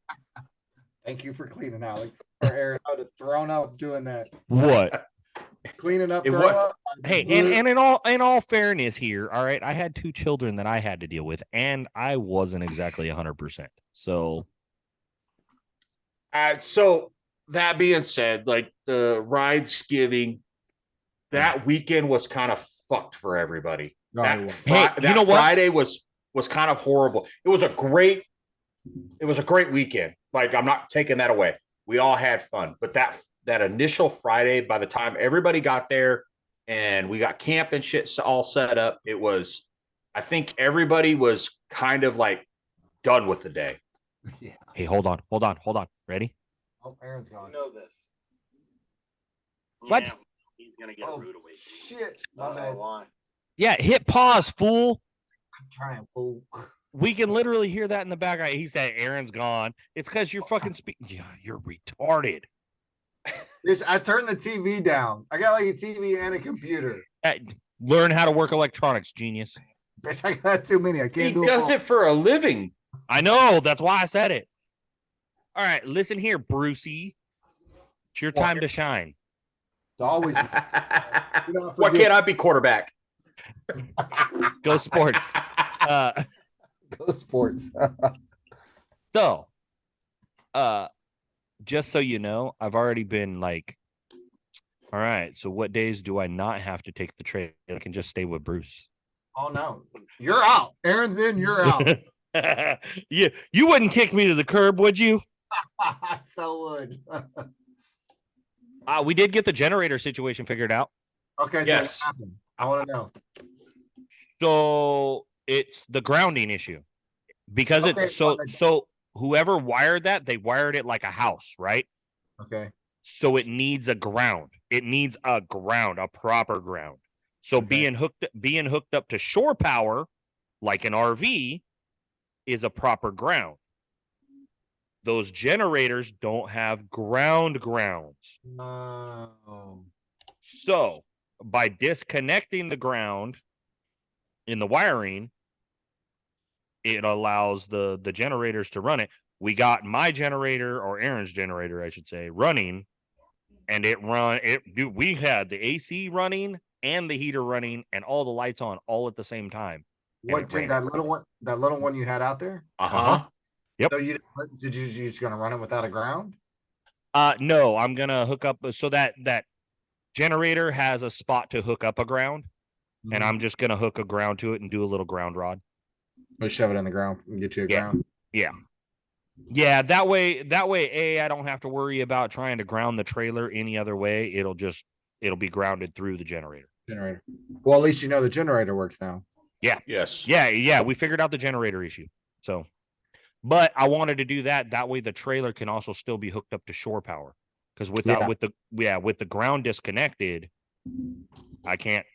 Thank you for cleaning, Alex. Or Aaron, I would have thrown up doing that. What? Cleaning up, It throw was- up. Hey, and in all fairness here, all right, I had two children that I had to deal with, and I wasn't exactly 100%. So So that being said, like the rides giving, that weekend was kind of fucked for everybody. No, it wasn't. Hey, you know what? Friday was kind of horrible. It was a great weekend. Like, I'm not taking that away. We all had fun, but that initial Friday, by the time everybody got there and we got camp and shit all set up, I think everybody was kind of like done with the day. Yeah. hey, hold on. Ready? Oh, Aaron's gone. know this. What? Yeah, he's gonna get Oh, a rude awakening. shit. That's My bad. why. Yeah, hit pause, fool. I'm trying, fool. We can literally hear that in the background. He said Aaron's gone. It's because you're fucking Yeah, you're retarded. Bitch, I turned the TV down. I got like a TV and a computer. Learn how to work electronics, genius. Bitch, I got too many. I He can't do does it for a living. I know. That's why I said it. All right, listen here, Brucie. It's your time to shine. It's always. Why can't I be quarterback? Go sports. Go sports. So, just so you know, I've already been like, all right, so what days do I not have to take the trade? I can just stay with Bruce. Oh no, you're out. Aaron's in. You're out. You wouldn't kick me to the curb, would you? So would. We did get the generator situation figured out. Okay. So Yes. what happened? I want to know. So it's the grounding issue because Okay, it's so whoever wired that, they wired it like a house, right? Okay. So it needs a ground. It needs a ground, a proper ground. So Okay. being hooked up to shore power, like an RV, is a proper ground. Those generators don't have grounds. No. So by disconnecting the ground in the wiring, it allows the generators to run it. We got my generator, or Aaron's generator, I should say, running, and we had the AC running and the heater running and all the lights on all at the same time. What ran. that little one you had out there? Uh-huh. Yep. So you just gonna run it without a ground? No, I'm gonna hook up so that generator has a spot to hook up a ground, and I'm just gonna hook a ground to it and do a little ground rod. We'll shove it in the ground and get you a ground. Yeah, that way, I don't have to worry about trying to ground the trailer any other way. It'll be grounded through the generator. Well, at least you know the generator works now. Yes. Yeah, we figured out the generator issue. So, but I wanted to do that. That way the trailer can also still be hooked up to shore power. Because with the ground disconnected, I can't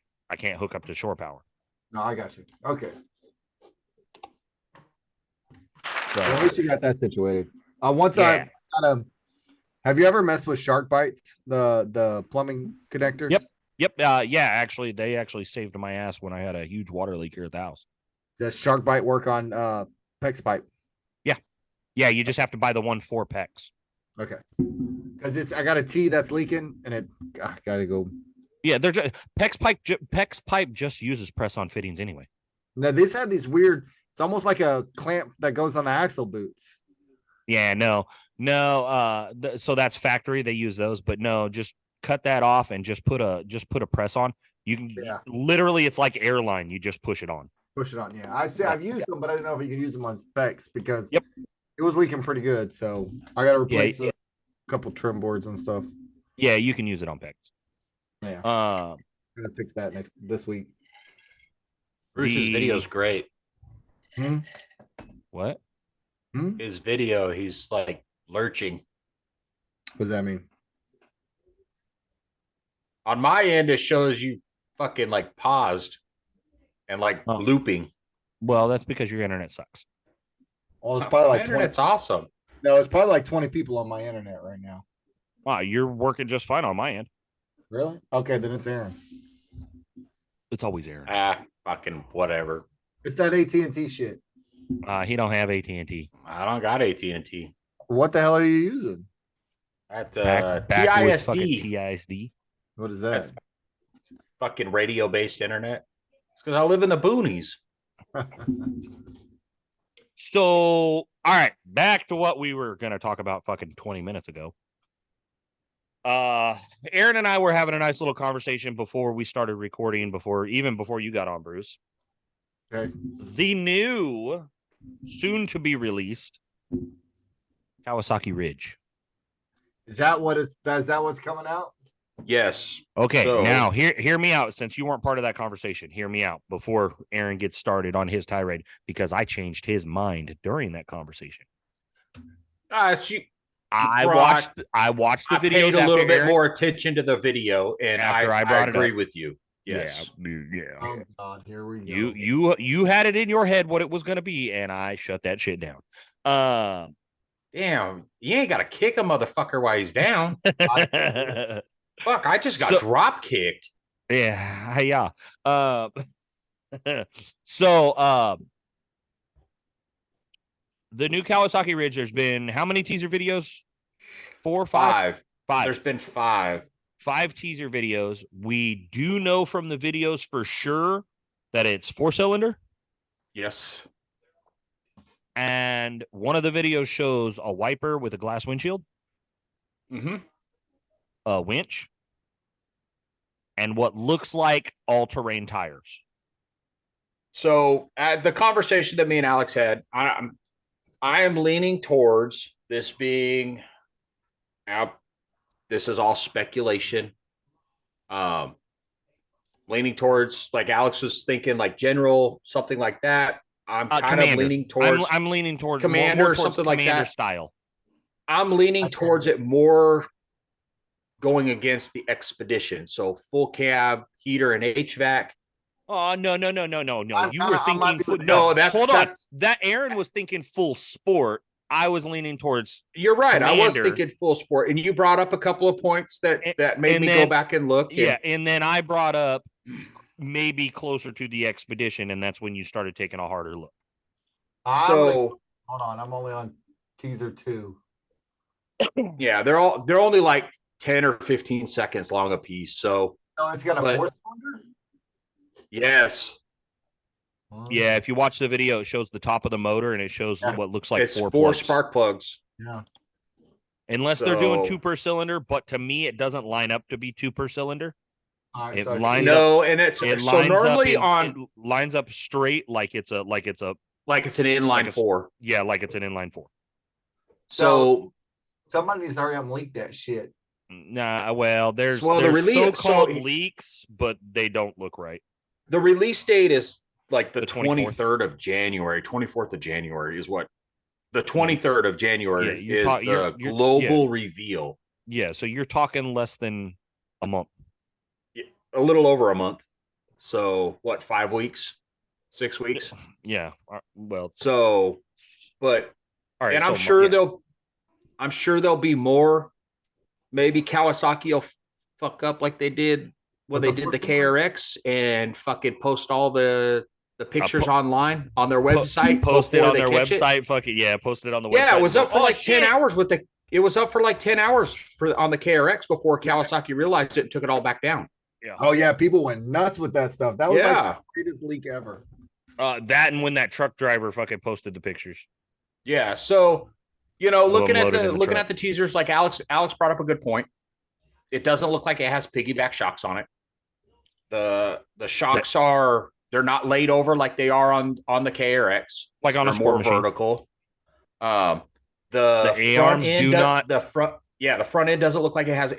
hook up to shore power. No, I got you. Okay. So Well, at least you got that situated. Once Yeah. I got have you ever messed with shark bites? The plumbing connectors? Yep. Actually, they actually saved my ass when I had a huge water leak here at the house. Does shark bite work on PEX pipe? Yeah, you just have to buy the 1.4 PEX. Okay. Because I got a T that's leaking, and I gotta go. Yeah, they're just PEX pipe just uses press-on fittings anyway. Now this had these weird. It's almost like a clamp that goes on the axle boots. Yeah, no. So that's factory. They use those, but no, just cut that off and just put a press on. You can literally, it's like airline. You just push it on. Push it on. Yeah, I've used them, but I didn't know if you could use them on specs because Yep, it was leaking pretty good. So I got to replace yeah. a couple trim boards and stuff. Yeah, you can use it on PEX. Yeah, gonna fix that this week. Bruce's video is great. What? His video, he's like lurching. What does that mean? On my end, it shows you fucking like paused and like looping. Well, that's because your internet sucks. Oh, it's probably like 20. Internet's awesome. No, it's probably like 20 people on my internet right now. Wow, you're working just fine on my end. Really? Okay, then it's Aaron. It's always Aaron. Fucking whatever. It's that AT&T shit. He don't have AT&T. I don't got AT&T. What the hell are you using? At Backwoods fucking TISD. TISD. What is that? That's fucking radio-based internet. It's because I live in the boonies. So, all right, back to what we were going to talk about fucking 20 minutes ago. Aaron and I were having a nice little conversation before we started recording, before you got on, Bruce. Okay. The new, soon to be released Kawasaki Ridge. Is that what's coming out? Yes. Okay, So, now hear me out. Since you weren't part of that conversation, hear me out before Aaron gets started on his tirade, because I changed his mind during that conversation. I watched the videos. Paid a little bit Aaron, more attention to the video, and I agree with you. Yes. Yeah. Oh God, here we go. You had it in your head what it was going to be, and I shut that shit down. Damn, you ain't got to kick a motherfucker while he's down. Fuck, I just got drop kicked. Yeah. So the new Kawasaki Ridge, there's been how many teaser videos? 4 or 5? 5. There's been 5. 5 teaser videos. We do know from the videos for sure that it's 4-cylinder. Yes. And one of the videos shows a wiper with a glass windshield. Mm-hmm. A winch. And what looks like all-terrain tires. So the conversation that me and Alex had, I am leaning towards this being, this is all speculation. Leaning towards, like Alex was thinking, like general, something like that. I'm kind of leaning towards. I'm leaning towards Commander, more towards something like Commander that style. I'm leaning towards it more going against the Expedition. So full cab, heater, and HVAC. Oh, no. You were thinking no, that's hold on. That Aaron was thinking full sport. I was leaning towards. You're right. Commander. I was thinking full sport, and you brought up a couple of points that made me go back and look. And then I brought up maybe closer to the Expedition, and that's when you started taking a harder look. Hold on, I'm only on teaser 2. Yeah, they're only like 10 or 15 seconds long a piece. So it's got a 4-cylinder. Yes. Yeah, if you watch the video, it shows the top of the motor and it shows what looks like it's 4 spark plugs. Yeah. Unless they're doing 2 per cylinder, but to me, it doesn't line up to be 2 per cylinder. Right, it so lines up straight like it's an inline 4. Yeah, like it's an inline 4. So somebody needs to hurry up and leak that shit. Nah, well, there's the so-called leaks, but they don't look right. The release date is like the 24th. 23rd of January. 24th of January is what the 23rd of January is the global reveal. Yeah, so you're talking less than a month. A little over a month. So what, 5 weeks? 6 weeks? Yeah. Well, so, but all right, and so I'm sure there'll be more. Maybe Kawasaki will fuck up like they did when they did the KRX and fucking post all the the pictures online on their website. Posted before on they their catch it? website. Fucking yeah, posted on the website. Yeah, it was and up for go, like "Oh, 10 shit!" hours with the. It was up for like 10 hours on the KRX before Kawasaki realized it and took it all back down. Yeah. Oh yeah, people went nuts with that stuff. That was like Yeah. the greatest leak ever. That and when that truck driver fucking posted the pictures. Yeah. So, you know, Of looking them at loaded the in the looking truck. at the teasers, like Alex brought up a good point. It doesn't look like it has piggyback shocks on it. The shocks are they're not laid over like they are on the KRX. Like on They're a sport more machine. vertical. The The A front arms end do not. the front end doesn't look like it has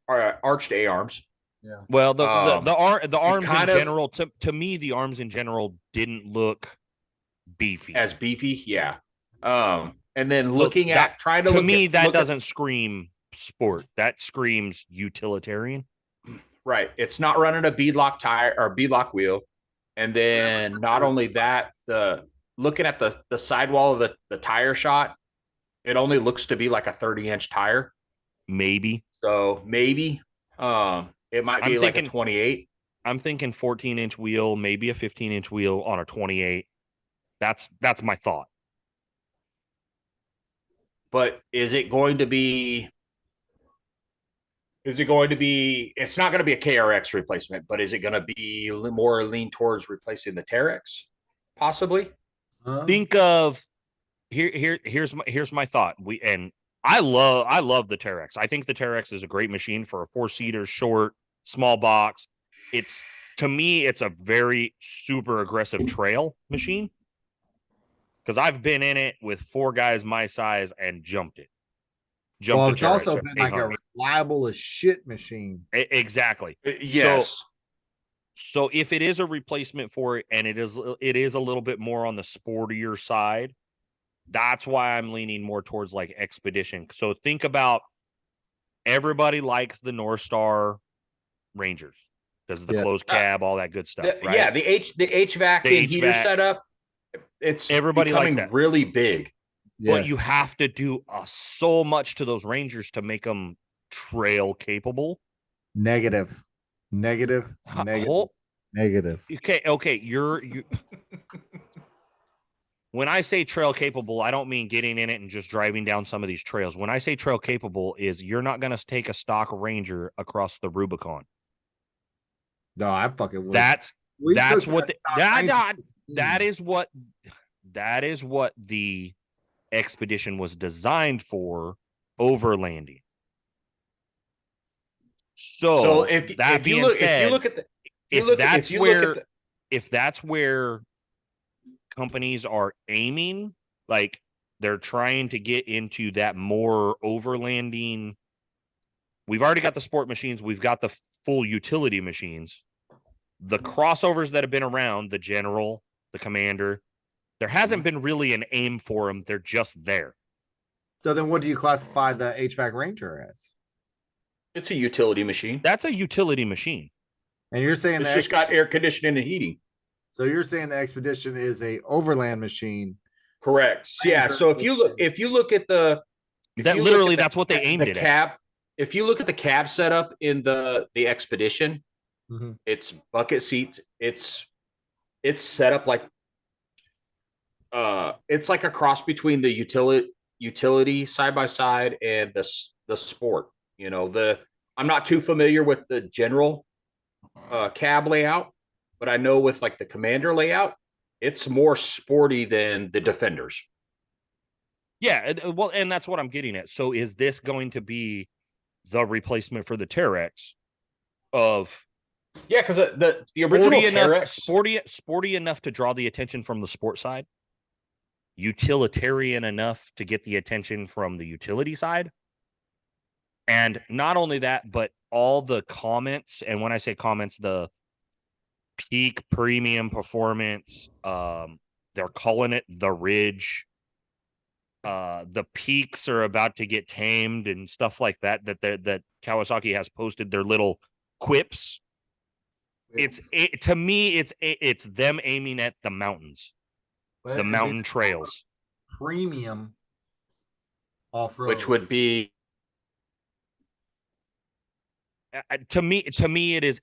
arched A arms. Yeah. Well, the arms in kind of- general, to me, the arms in general didn't look beefy. As beefy, yeah. And then So looking that- at trying to to look me, at, that look at- doesn't scream sport. That screams utilitarian. right. It's not running a beadlock tire or beadlock wheel. And then not only that, the looking at the sidewall of the tire shot, it only looks to be like a 30-inch tire. Maybe. So maybe it might be like a 28. I'm thinking 14-inch wheel, maybe a 15-inch wheel on a 28. That's my thought. But is it going to be? It's not going to be a KRX replacement, but is it going to be more lean towards replacing the Terex? Possibly. Think of here's my thought. I love the Terex. I think the Terex is a great machine for a 4-seater, short, small box. To me, it's a very super aggressive trail machine. Because I've been in it with 4 guys my size and jumped it. Well, it's also been like a reliable as shit machine. Exactly. Yes. So if it is a replacement for it, and it is a little bit more on the sportier side, that's why I'm leaning more towards like Expedition. So think about everybody likes the North Star Rangers because of the closed cab, all that good stuff. Right? Yeah, the HVAC and heater setup. It's everybody likes that. Really big. Yes. But you have to do so much to those Rangers to make them trail capable. Negative. Okay. You. When I say trail capable, I don't mean getting in it and just driving down some of these trails. When I say trail capable, is you're not going to take a stock Ranger across the Rubicon. No, I fucking would. That is what the Expedition was designed for, overlanding. So if that's where companies are aiming, like they're trying to get into that more overlanding. We've already got the sport machines. We've got the full utility machines. The crossovers that have been around, the General, the Commander, there hasn't been really an aim for them. They're just there. So then what do you classify the HVAC Ranger as? It's a utility machine. That's a utility machine. And you're saying it's just got air conditioning and heating. So you're saying the Expedition is a overland machine. Correct. Yeah. So if you look at that's what they aimed it at. If you look at the cab setup in the Expedition, it's bucket seats. It's set up like it's like a cross between the utility side by side and the sport. You know, I'm not too familiar with the General cab layout, but I know with like the Commander layout, it's more sporty than the Defenders. Yeah, well, and that's what I'm getting at. So is this going to be the replacement for the Terex of because the original Terex sporty enough to draw the attention from the sport side, utilitarian enough to get the attention from the utility side, and not only that, but all the comments, and when I say comments, the peak premium performance, they're calling it the Ridge. The peaks are about to get tamed and stuff like that. That Kawasaki has posted their little quips. To me, it's them aiming at the mountains, the mountain trails. Premium off-road, which would be To me, it is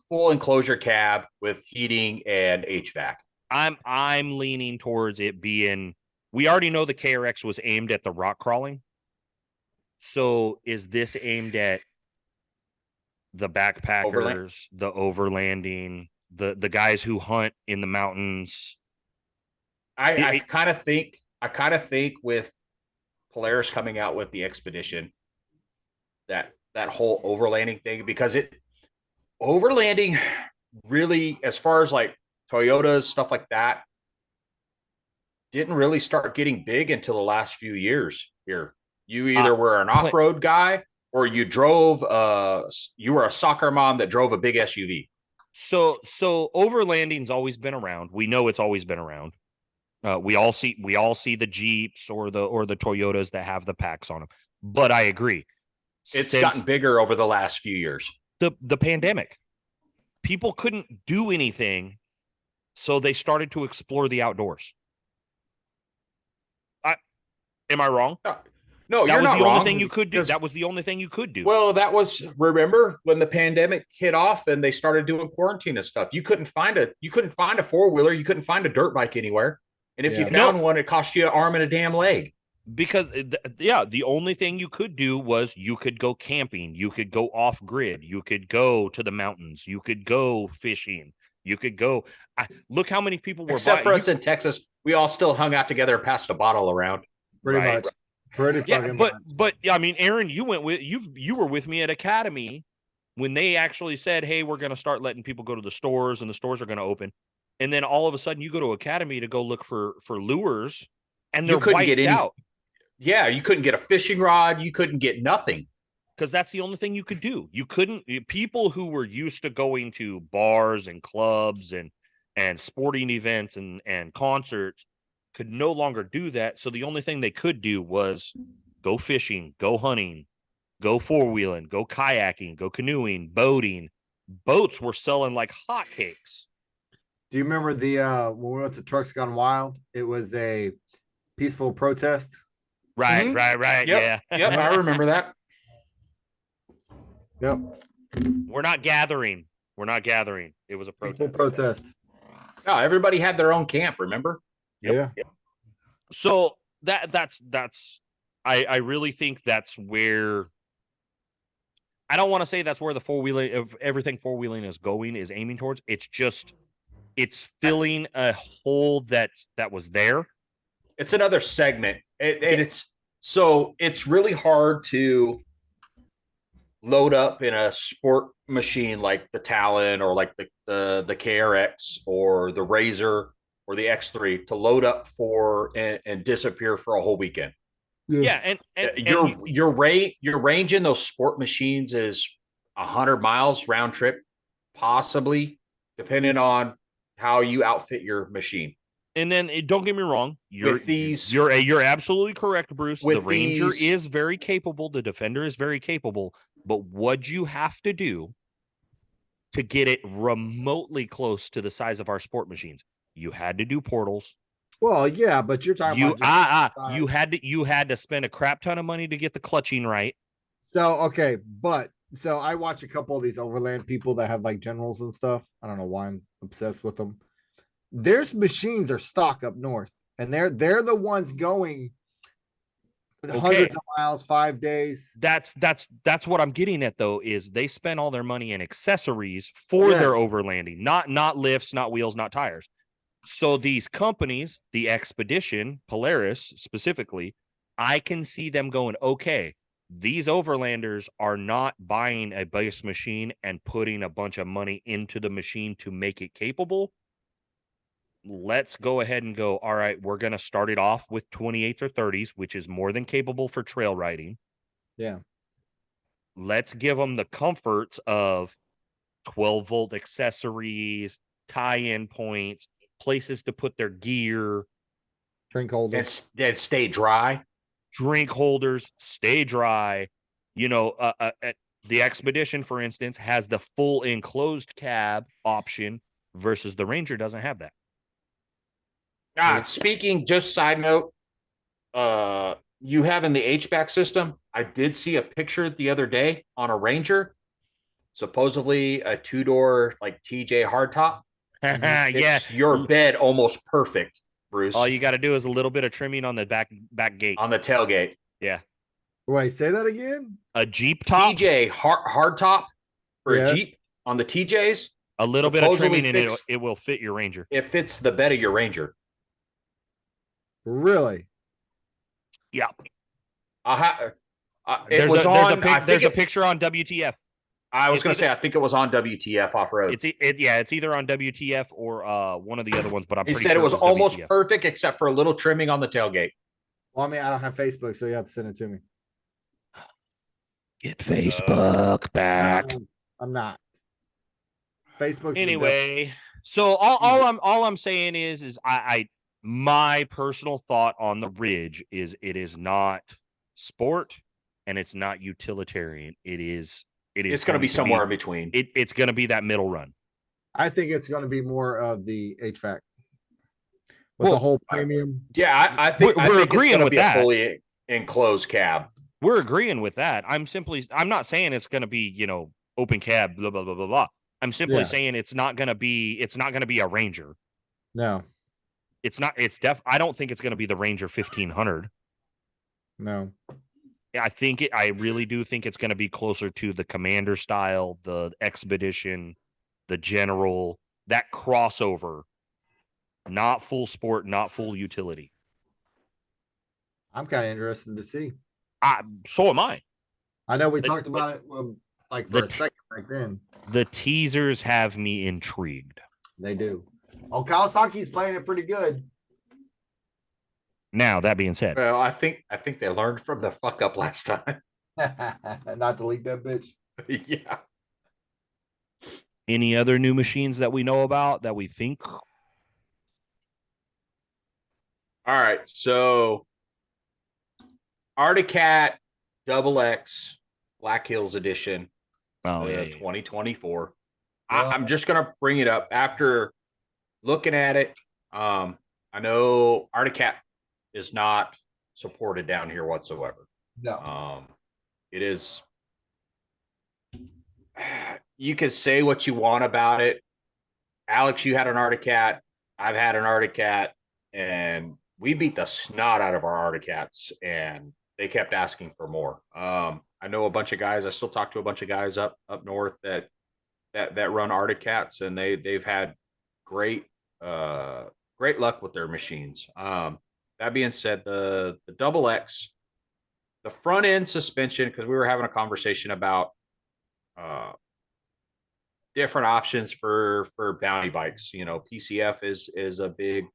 full enclosure cab with heating and HVAC. I'm leaning towards it being. We already know the KRX was aimed at the rock crawling. So is this aimed at the backpackers, the overlanding, the guys who hunt in the mountains? I kind of think with Polaris coming out with the Expedition, that whole overlanding thing, because overlanding really, as far as like Toyotas, stuff like that, didn't really start getting big until the last few years here. You either were an off-road guy or you were a soccer mom that drove a big SUV. So overlanding's always been around. We know it's always been around. We all see the Jeeps or the Toyotas that have the packs on them. But I agree. It's gotten bigger over the last few years. The pandemic. People couldn't do anything, so they started to explore the outdoors. Am I wrong? No, that you're was not the wrong. Only thing you could do. That was the only thing you could do. Well, remember when the pandemic hit off and they started doing quarantine and stuff. You couldn't find a 4-wheeler, you couldn't find a dirt bike anywhere. And if you found one, it cost you an arm and a damn leg. Because the only thing you could do was you could go camping, you could go off grid, you could go to the mountains, you could go fishing, you could go. Look how many people were. Except for us in Texas, we all still hung out together and passed a bottle around. Pretty much. Pretty fucking much. But I mean, Aaron, you were with me at Academy when they actually said, "Hey, we're going to start letting people go to the stores, and the stores are going to open." And then all of a sudden, you go to Academy to go look for lures, and they're wiped out. Yeah, you couldn't get a fishing rod. You couldn't get nothing. Because that's the only thing you could do. You couldn't. People who were used to going to bars and clubs and sporting events and concerts could no longer do that. So the only thing they could do was go fishing, go hunting, go four-wheeling, go kayaking, go canoeing, boating. Boats were selling like hotcakes. Do you remember when we went to Trucks Gone Wild? It was a peaceful protest. Right. Yep. Yeah. Yep, I remember that. Yep. We're not gathering. It was a protest. Peaceful protest. No, everybody had their own camp, remember? Yep. So that's I really think that's where, I don't want to say that's where the four-wheeling of everything four-wheeling is going, is aiming towards. It's filling a hole that was there. It's another segment. It's really hard to load up in a sport machine like the Talon or like the KRX or the Razor or the X3 to load up and disappear for a whole weekend. Yes. Yeah, and your range in those sport machines is 100 miles round trip, possibly, depending on how you outfit your machine. And then don't get me wrong, you're absolutely correct, Bruce. The Ranger is very capable, the Defender is very capable, but what you have to do to get it remotely close to the size of our sport machines, you had to do portals. Well, yeah, but you're talking about you had to spend a crap ton of money to get the clutching right. So okay, so I watch a couple of these overland people that have like generals and stuff. I don't know why I'm obsessed with them. Their machines are stock up north, and they're the ones going hundreds of miles, 5 days. That's what I'm getting at, though, is they spend all their money in accessories for their overlanding, not lifts, not wheels, not tires. So these companies, the Expedition, Polaris specifically, I can see them going, okay, these overlanders are not buying a base machine and putting a bunch of money into the machine to make it capable. Let's go ahead and go, all right, we're going to start it off with 28s or 30s, which is more than capable for trail riding. Yeah. Let's give them the comforts of 12-volt accessories, tie-in points, places to put their gear. Drink holders. And stay dry. Drink holders, stay dry. You know, the Expedition, for instance, has the full enclosed cab option versus the Ranger doesn't have that. Speaking, just side note, you have in the HVAC system, I did see a picture the other day on a Ranger, supposedly a 2-door like TJ hardtop. Yeah. It's your bed almost perfect, Bruce. All you got to do is a little bit of trimming on the back gate. On the tailgate. Yeah. Wait, say that again? A Jeep top. TJ hardtop for Yes. a Jeep on the TJs. A little bit of supposedly trimming and fixed- it will fit your Ranger. It fits the bed of your Ranger. Really? Yeah. It was on. There's a picture on WTF. I was going to say, I think it was on WTF off road. It's either on WTF or one of the other ones, but I'm He pretty said sure it was almost WTF. perfect except for a little trimming on the tailgate. Well, I mean, I don't have Facebook, so you have to send it to me. Get Facebook back. I'm not. Facebook's Anyway, so all I'm saying is I my personal thought on the Ridge is it is not sport and it's not utilitarian. It's going to be somewhere in between. It's going to be that middle run. I think it's going to be more of the HVAC with the whole premium. Yeah, I think we're agreeing with that. A fully enclosed cab. We're agreeing with that. I'm not saying it's going to be, open cab, blah, blah, blah, blah, blah. I'm simply saying it's not going to be a Ranger. No. I don't think it's going to be the Ranger 1500. No. I really do think it's going to be closer to the Commander style, the Expedition, the General, that crossover, not full sport, not full utility. I'm kind of interested to see. So am I. I know we talked about it like for a second right then. The teasers have me intrigued. They do. Oh, Kawasaki's playing it pretty good. Now, that being said. Well, I think they learned from the fuck up last time. Not to leak that bitch. Yeah. Any other new machines that we know about that we think? All right. So Articat XX Black Hills Edition. Oh, yeah. 2024. I'm just going to bring it up after looking at it. I know Articat is not supported down here whatsoever. No. It is. You can say what you want about it. Alex, you had an Articat. I've had an Articat, and we beat the snot out of our Articats, and they kept asking for more. I know a bunch of guys. I still talk to a bunch of guys up north that run Articats, and they've had great luck with their machines. That being said, the Double X, the front end suspension, because we were having a conversation about different options for bounty bikes. PCF is a big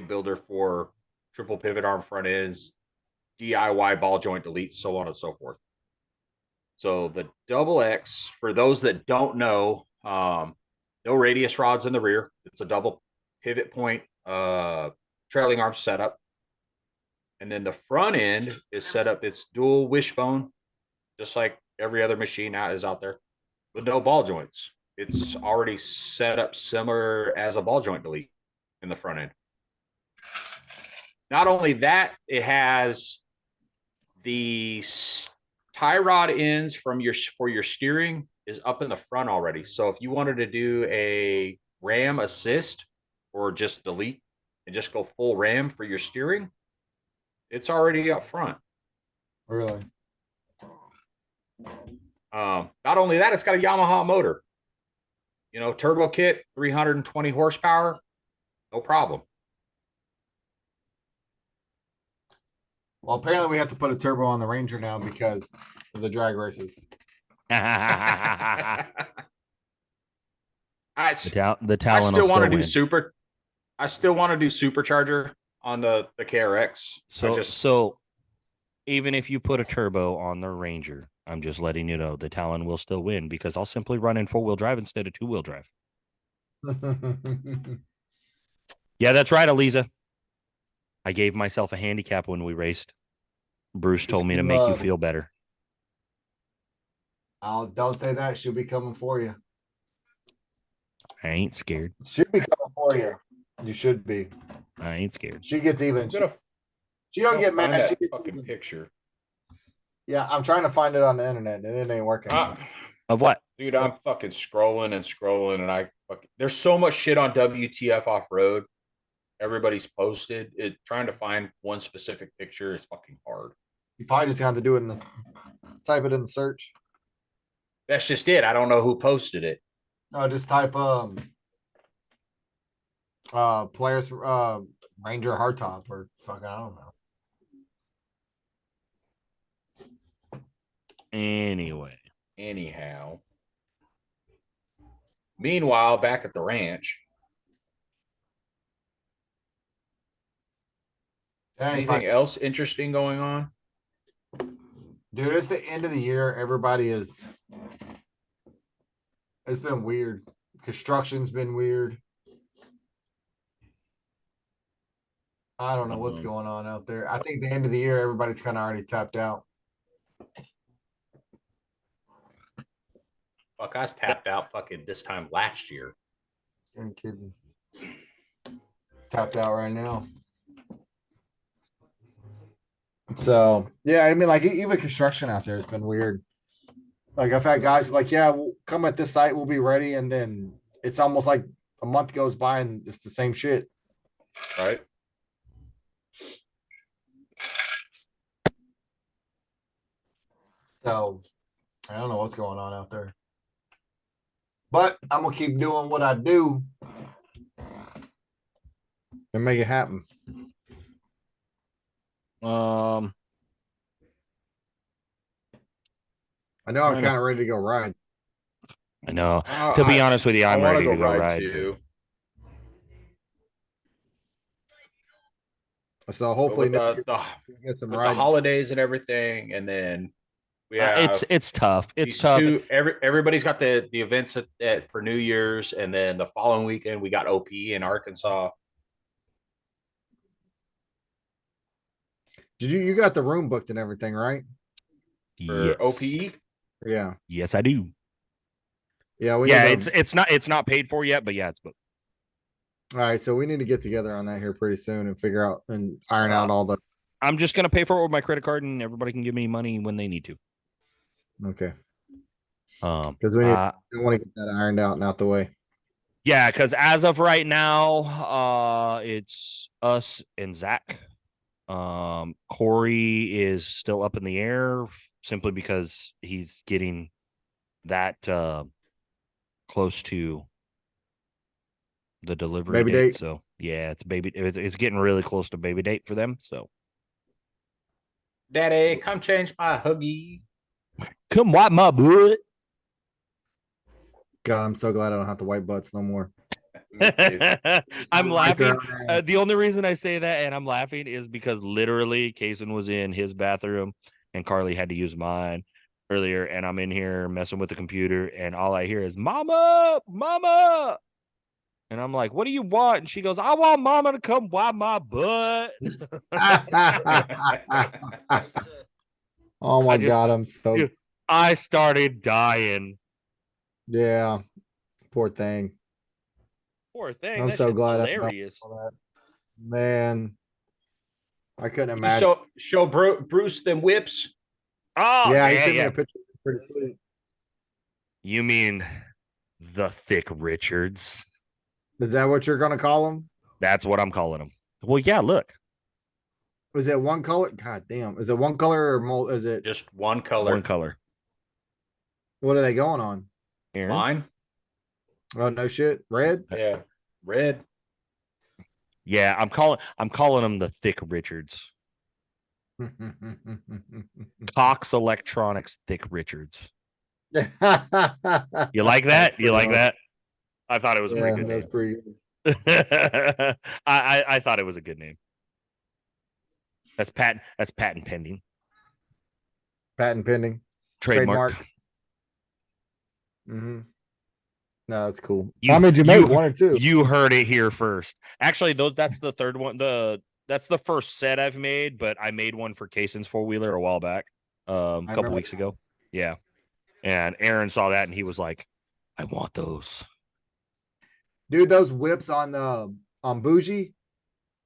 builder for triple pivot arm front ends, DIY ball joint deletes, so on and so forth. So the Double X, for those that don't know, no radius rods in the rear. It's a double pivot point trailing arm setup. And then the front end is set up, it's dual wishbone, just like every other machine is out there, with no ball joints. It's already set up similar as a ball joint delete in the front end. Not only that, it has the tie rod ends for your steering is up in the front already. So if you wanted to do a ram assist or just delete and just go full ram for your steering, it's already up front. Really? Not only that, it's got a Yamaha motor. Turbo kit, 320 horsepower, no problem. Well, apparently we have to put a turbo on the Ranger now because of the drag races. The Talon. I still want to do super. I still want to do supercharger on the KRX. So even if you put a turbo on the Ranger, I'm just letting you know the Talon will still win because I'll simply run in 4-wheel drive instead of 2-wheel drive. Yeah, that's right, Eliza. I gave myself a handicap when we raced. Bruce told me to make you feel better. Don't say that. She'll be coming for you. I ain't scared. She'll be coming for you. You should be. I ain't scared. She gets even. She don't get Find mad. She that gets fucking even. picture. Yeah, I'm trying to find it on the internet and it ain't working. Of what? Dude, I'm fucking scrolling and scrolling, and there's so much shit on WTF off road. Everybody's posted it. Trying to find one specific picture is fucking hard. You probably just have to do it in the type it in the search. That's just it. I don't know who posted it. No, just type players Ranger hardtop or fuck, I don't know. Anyway. Anyhow. Meanwhile, back at the ranch. Anything else interesting going on? Dude, it's the end of the year. It's been weird. Construction's been weird. I don't know what's going on out there. I think the end of the year, everybody's kind of already tapped out. Fuck, I was tapped out fucking this time last year. You're kidding. Tapped out right now. So yeah, I mean, like even construction out there has been weird. Like I've had guys like, yeah, we'll come at this site, we'll be ready, and then it's almost like a month goes by and it's the same shit. Right. So I don't know what's going on out there. But I'm gonna keep doing what I do and make it happen. Um, I know I'm kind of ready to go ride. I know. To be honest with you, I'm ready to go ride too. So hopefully With get some with riding. the holidays and everything, and then we have it's tough. It's these tough. Everybody's got the events for New Year's, and then the following weekend we got OP in Arkansas. Did you got the room booked and everything, right? For Yes. OPE? Yeah. Yes, I do. Yeah, it's not paid for yet, but yeah, it's booked. All right, so we need to get together on that here pretty soon and figure out and iron out all the. I'm just gonna pay for it with my credit card, and everybody can give me money when they need to. Okay. Because we want to get that ironed out and out the way. Yeah, because as of right now, it's us and Zach. Corey is still up in the air simply because he's getting that close to the delivery baby date. So yeah, it's getting really close to baby date for them. So Daddy, come change my huggy. Come wipe my butt. God, I'm so glad I don't have to wipe butts no more. I'm laughing. The only reason I say that and I'm laughing is because literally Kaysen was in his bathroom and Carly had to use mine earlier, and I'm in here messing with the computer, and all I hear is "Mama, Mama," and I'm like, "What do you want?" And she goes, "I want Mama to come wipe my butt." Oh my God, I'm so. I started dying. Yeah, poor thing. Poor thing. I'm so glad. Hilarious. Man, I couldn't imagine. Show Bruce them whips. Oh yeah, he sent me a picture. Pretty sweet. You mean the Thick Richards? Is that what you're gonna call him? That's what I'm calling him. Well, yeah. Look. Was it one color? God damn. Is it one color or is it just one color? One color. What are they going on? Aaron? Mine. Oh no shit. Red? Yeah. Red. Yeah, I'm calling him the Thick Richards. Cox Electronics Thick Richards. You like that? You like that? I thought it was a pretty good name. Pretty... I thought it was a good name. That's patent pending. Patent pending. Trademark. Mm-hmm. No, that's cool. How many did you make? One or two? You heard it here first. Actually, that's the third one. That's the first set I've made, but I made one for Kaysen's 4-wheeler a while back, a couple weeks ago. Yeah. And Aaron saw that and he was like, I want those. Dude, those whips on Brucie,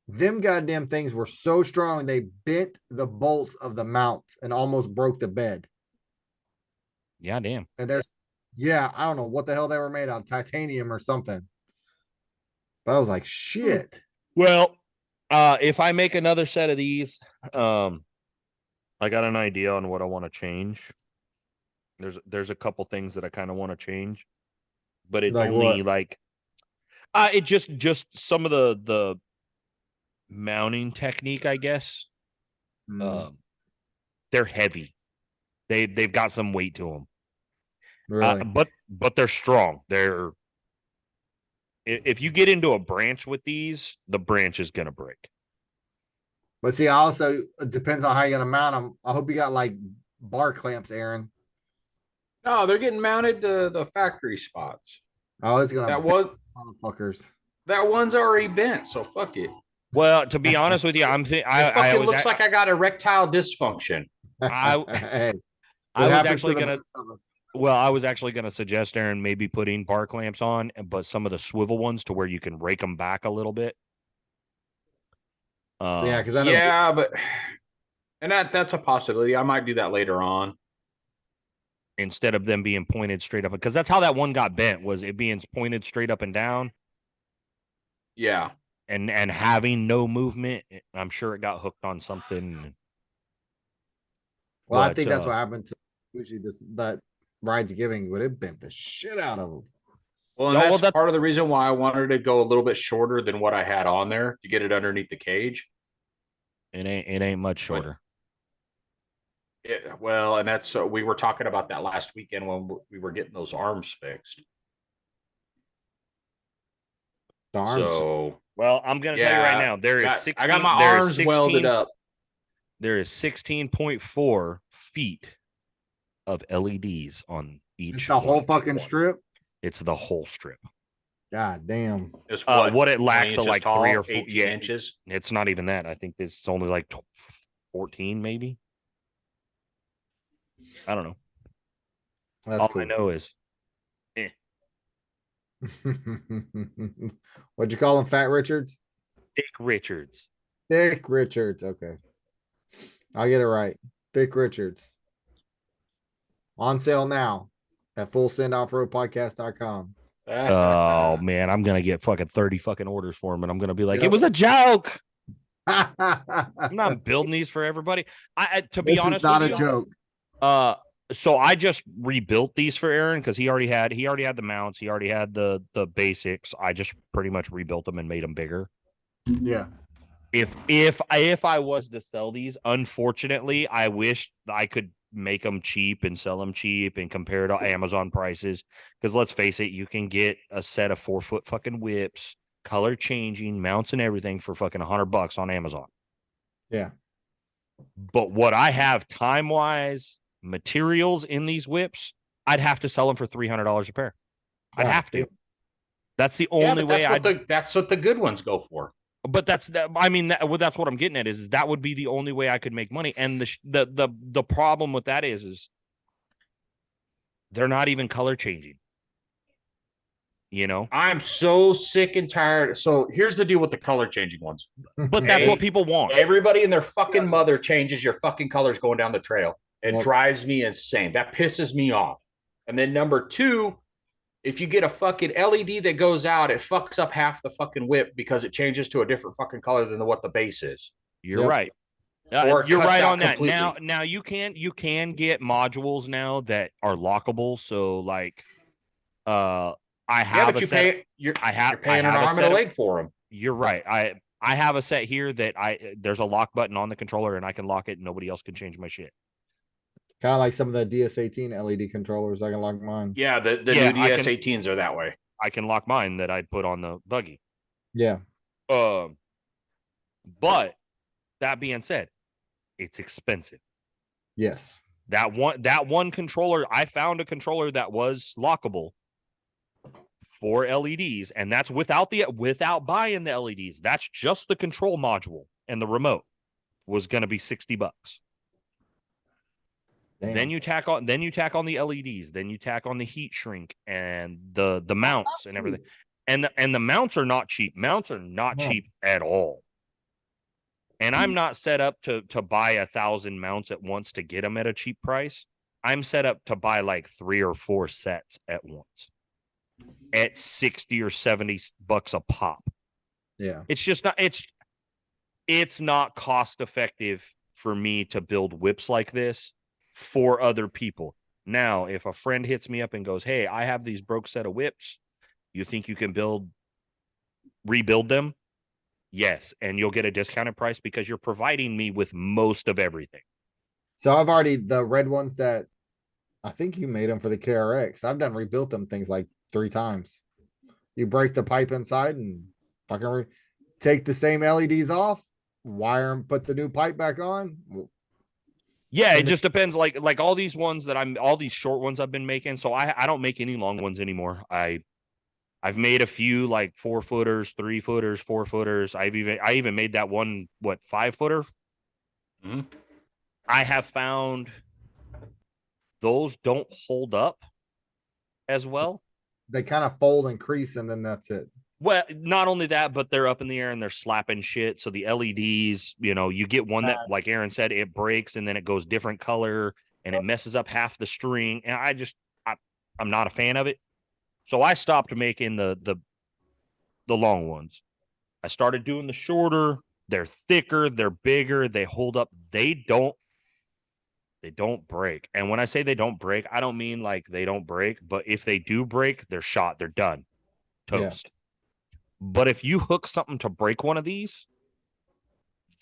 Them goddamn things were so strong they bent the bolts of the mount and almost broke the bed. Yeah, damn. And yeah, I don't know what the hell they were made out of, titanium or something. But I was like, shit. Well, if I make another set of these, I got an idea on what I want to change. There's a couple things that I kind of want to change, but it's Like only what? like it just some of the mounting technique, I guess. They're heavy. They've got some weight to them. Really? But they're strong. If you get into a branch with these, the branch is gonna break. But see, also it depends on how you're gonna mount them. I hope you got like bar clamps, Aaron. No, they're getting mounted to the factory spots. Oh, it's gonna That was motherfuckers. that one's already bent, so fuck it. Well, to be honest with you, It fucking looks like I got erectile dysfunction. Hey, I it was happens actually to the gonna. best of us. Well, I was actually gonna suggest Aaron maybe putting bar clamps on, but some of the swivel ones to where you can rake them back a little bit. Yeah, because I know. Yeah, but and that's a possibility. I might do that later on. Instead of them being pointed straight up, because that's how that one got bent, was it being pointed straight up and down Yeah. and having no movement. I'm sure it got hooked on something. Well, I But, think that's what happened to usually that ride's giving, would it bent the shit out of them. Well, and that's part of the reason why I wanted to go a little bit shorter than what I had on there to get it underneath the cage. It ain't much shorter. Well, and that's we were talking about that last weekend when we were getting those arms fixed. The arms. So, well, I'm gonna tell you right now, there is 16. I got my arms welded up. There is 16.4 feet of LEDs on each. It's the whole fucking strip. It's the whole strip. God damn. It's what it lacks are like tall, 3 or 4 inches. It's not even that. I think this is only like 14, maybe. I don't know. That's All cool. I know is, What'd you call him? Fat Richards? Dick Richards. Dick Richards. Okay. I'll get it right. Dick Richards. On sale now at fullsendoffroadpodcast.com. Oh man, I'm gonna get fucking 30 fucking orders for him, and I'm gonna be like, it was a joke. I'm not building these for everybody. To be honest, not a joke. So I just rebuilt these for Aaron because he already had the mounts, he already had the basics. I just pretty much rebuilt them and made them bigger. Yeah. If I was to sell these, unfortunately, I wish I could make them cheap and sell them cheap and compare to Amazon prices. Because let's face it, you can get a set of 4-foot fucking whips, color changing mounts and everything for fucking $100 on Amazon. Yeah. But what I have time wise, materials in these whips, I'd have to sell them for $300 a pair. I'd have to. That's the only way. That's what the good ones go for. But that's that. I mean, that's what I'm getting at is that would be the only way I could make money. And the problem with that is they're not even color changing. You know, I'm so sick and tired. So here's the deal with the color changing ones. But that's what people want. Everybody and their fucking mother changes your fucking colors going down the trail. It drives me insane. That pisses me off. And then number 2, if you get a fucking LED that goes out, it fucks up half the fucking whip because it changes to a different fucking color than what the base is. You're right. You're right on that. Now you can get modules now that are lockable. So like, I have a set. You're paying an arm and a leg for them. You're right. I have a set here that there's a lock button on the controller and I can lock it and nobody else can change my shit. Kind of like some of the DS18 LED controllers. I can lock mine. Yeah, the new DS18s are that way. I can lock mine that I put on the buggy. Yeah. But that being said, it's expensive. Yes. That one controller, I found a controller that was lockable for LEDs, and that's without buying the LEDs. That's just the control module and the remote was going to be $60. Damn. Then you tack on the LEDs, then you tack on the heat shrink and the mounts and everything. And the mounts are not cheap. Mounts are not cheap at all. And I'm not set up to buy 1,000 mounts at once to get them at a cheap price. I'm set up to buy like 3 or 4 sets at once at 60 or 70 bucks a pop. Yeah. It's just not it's not cost effective for me to build whips like this for other people. Now, if a friend hits me up and goes, "Hey, I have these broke set of whips. You think you can rebuild them?" Yes, and you'll get a discounted price because you're providing me with most of everything. So I've already the red ones that I think you made them for the KRX. I've done rebuilt them things like 3 times. You break the pipe inside and fucking take the same LEDs off, wire them, put the new pipe back on. Yeah, it And just depends. Like all these ones that all these short ones I've been making. So I don't make any long ones anymore. I've made a few like 4-footers, 3-footers, 4-footers. I even made that one 5-footer. Mm-hmm. I have found those don't hold up as well. they kind of fold and crease, and then that's it. Well, not only that, but they're up in the air and they're slapping shit. So the LEDs, you get one that, like Aaron said, it breaks and then it goes different color and it messes up half the string. And I'm not a fan of it. So I stopped making the long ones. I started doing the shorter. They're thicker, they're bigger, they hold up. They don't break. And when I say they don't break, I don't mean like they don't break, but if they do break, they're shot, they're done. Toast. Yeah. But if you hook something to break one of these,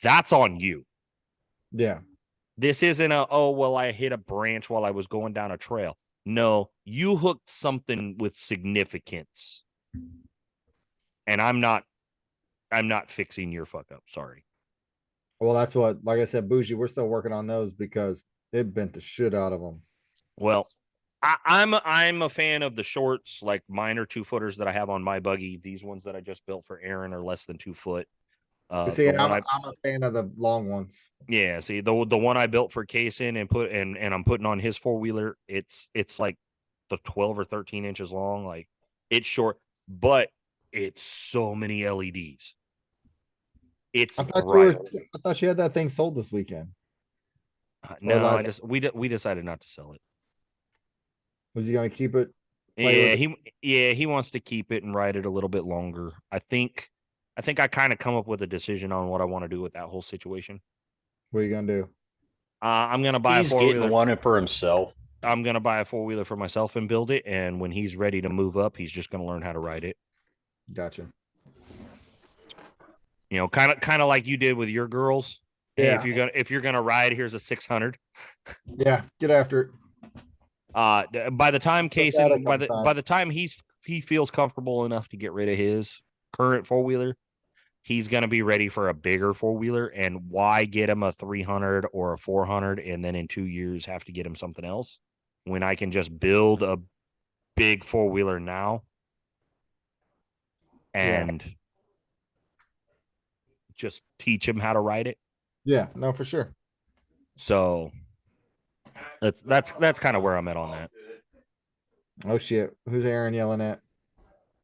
that's on you. Yeah. This isn't I hit a branch while I was going down a trail. No, you hooked something with significance. And I'm not fixing your fuck up. Sorry. Well, that's what, like I said, Brucie, we're still working on those because they bent the shit out of them. Well, I'm a fan of the shorts, like mine are 2-footers that I have on my buggy. These ones that I just built for Aaron are less than 2 foot. See, I'm a fan of the long ones. Yeah, see the one I built for Kaysen and I'm putting on his 4-wheeler. It's like the 12 or 13 inches long. Like it's short, but it's so many LEDs. It's I thought you had that thing sold this weekend. No, we decided not to sell it. Was he going to keep it? He wants to keep it and ride it a little bit longer. I think I kind of come up with a decision on what I want to do with that whole situation. What are you going to do? I'm going to buy a 4-wheeler. One for himself. I'm going to buy a 4-wheeler for myself and build it. And when he's ready to move up, he's just going to learn how to ride it. Gotcha. Kind of like you did with your girls. Yeah. Hey, if you're gonna ride, here's a 600. Yeah, get after it. By the time Kaysen, by the time he feels comfortable enough to get rid of his current 4-wheeler, he's gonna be ready for a bigger 4-wheeler. And why get him a 300 or a 400 and then in 2 years have to get him something else when I can just build a big 4-wheeler now and just teach him how to ride it. Yeah, no, for sure. So that's kind of where I'm at on that. Oh shit. Who's Aaron yelling at?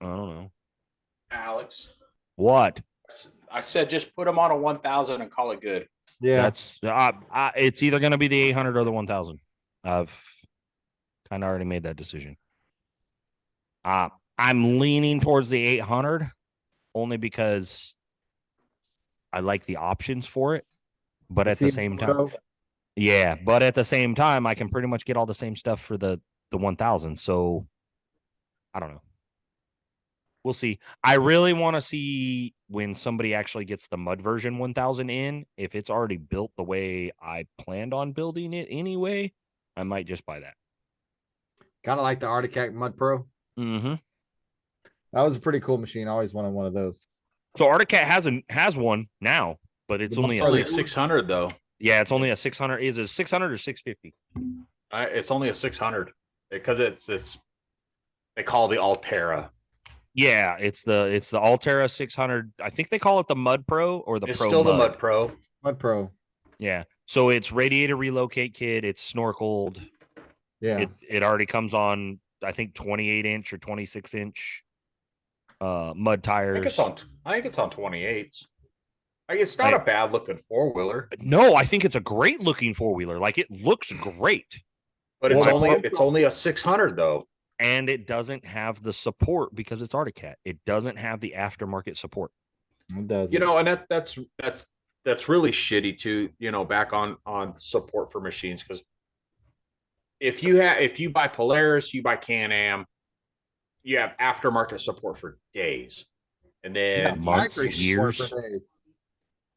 I don't know. Alex. What? I said just put him on a 1,000 and call it good. Yeah. That's it's either going to be the 800 or the 1,000. I've kind of already made that decision. I'm leaning towards the 800 only because I like the options for it, but at the same time, but at the same time, I can pretty much get all the same stuff for the 1,000. So I don't know. We'll see. I really want to see when somebody actually gets the mud version 1,000 in. If it's already built the way I planned on building it anyway, I might just buy that. Kind of like the Arctic Mud Pro. Mm-hmm. That was a pretty cool machine. I always wanted one of those. So Arctic has one now, but it's only a 600 though. Yeah, it's only a 600. Is it 600 or 650? It's only a 600 because it's they call the Altera. Yeah, it's the Altera 600. I think they call it the Mud Pro or the it's Pro. Still Mud. The Mud Pro. Mud Pro. Yeah. So it's radiator relocate kit. It's snorkeled. Yeah. It already comes on, I think 28-inch or 26-inch mud tires. I think it's on 28s. Like, it's not a bad looking 4-wheeler, No, I think it's a great looking 4-wheeler. Like it looks great. but it's Well, only a 600 though. And it doesn't have the support because it's Arctic Cat. It doesn't have the aftermarket support. It does. You know, and that's really shitty too. You know, back on support for machines, because if you buy Polaris, you buy Can-Am, you have aftermarket support for days, and then months, factory years. support for days.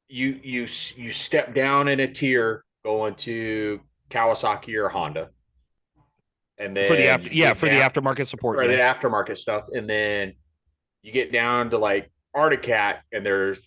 you step down in a tier going to Kawasaki or Honda, and then For the the aftermarket support. for Yes. the aftermarket stuff, and then you get down to like Arctic Cat, and there's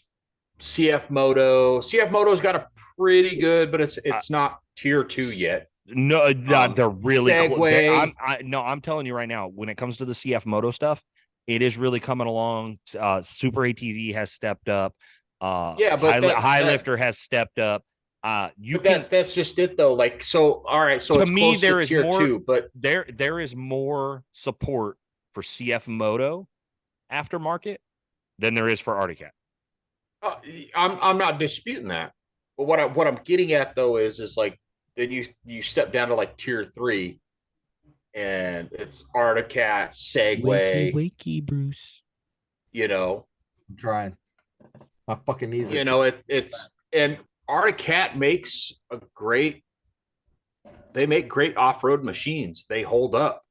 CF Moto. CF Moto's got a pretty good, but it's not tier 2 yet. No, they're really cool. Segway. I'm telling you right now, when it comes to the CF Moto stuff, it is really coming along. Super ATV has stepped up. Yeah, but High Lifter has stepped up. That's just it though. Like, so all right, so to it's me close there to is tier more 2, but there is more support for CF Moto aftermarket than there is for Arctic Cat. I'm not disputing that. But what I'm getting at though is like, then you step down to like tier 3, and it's Arctic Cat, Segway, wakey, Bruce. you know, I'm trying. My fucking knees are. you know, it's and Arctic Cat makes they make great off-road machines. They hold up.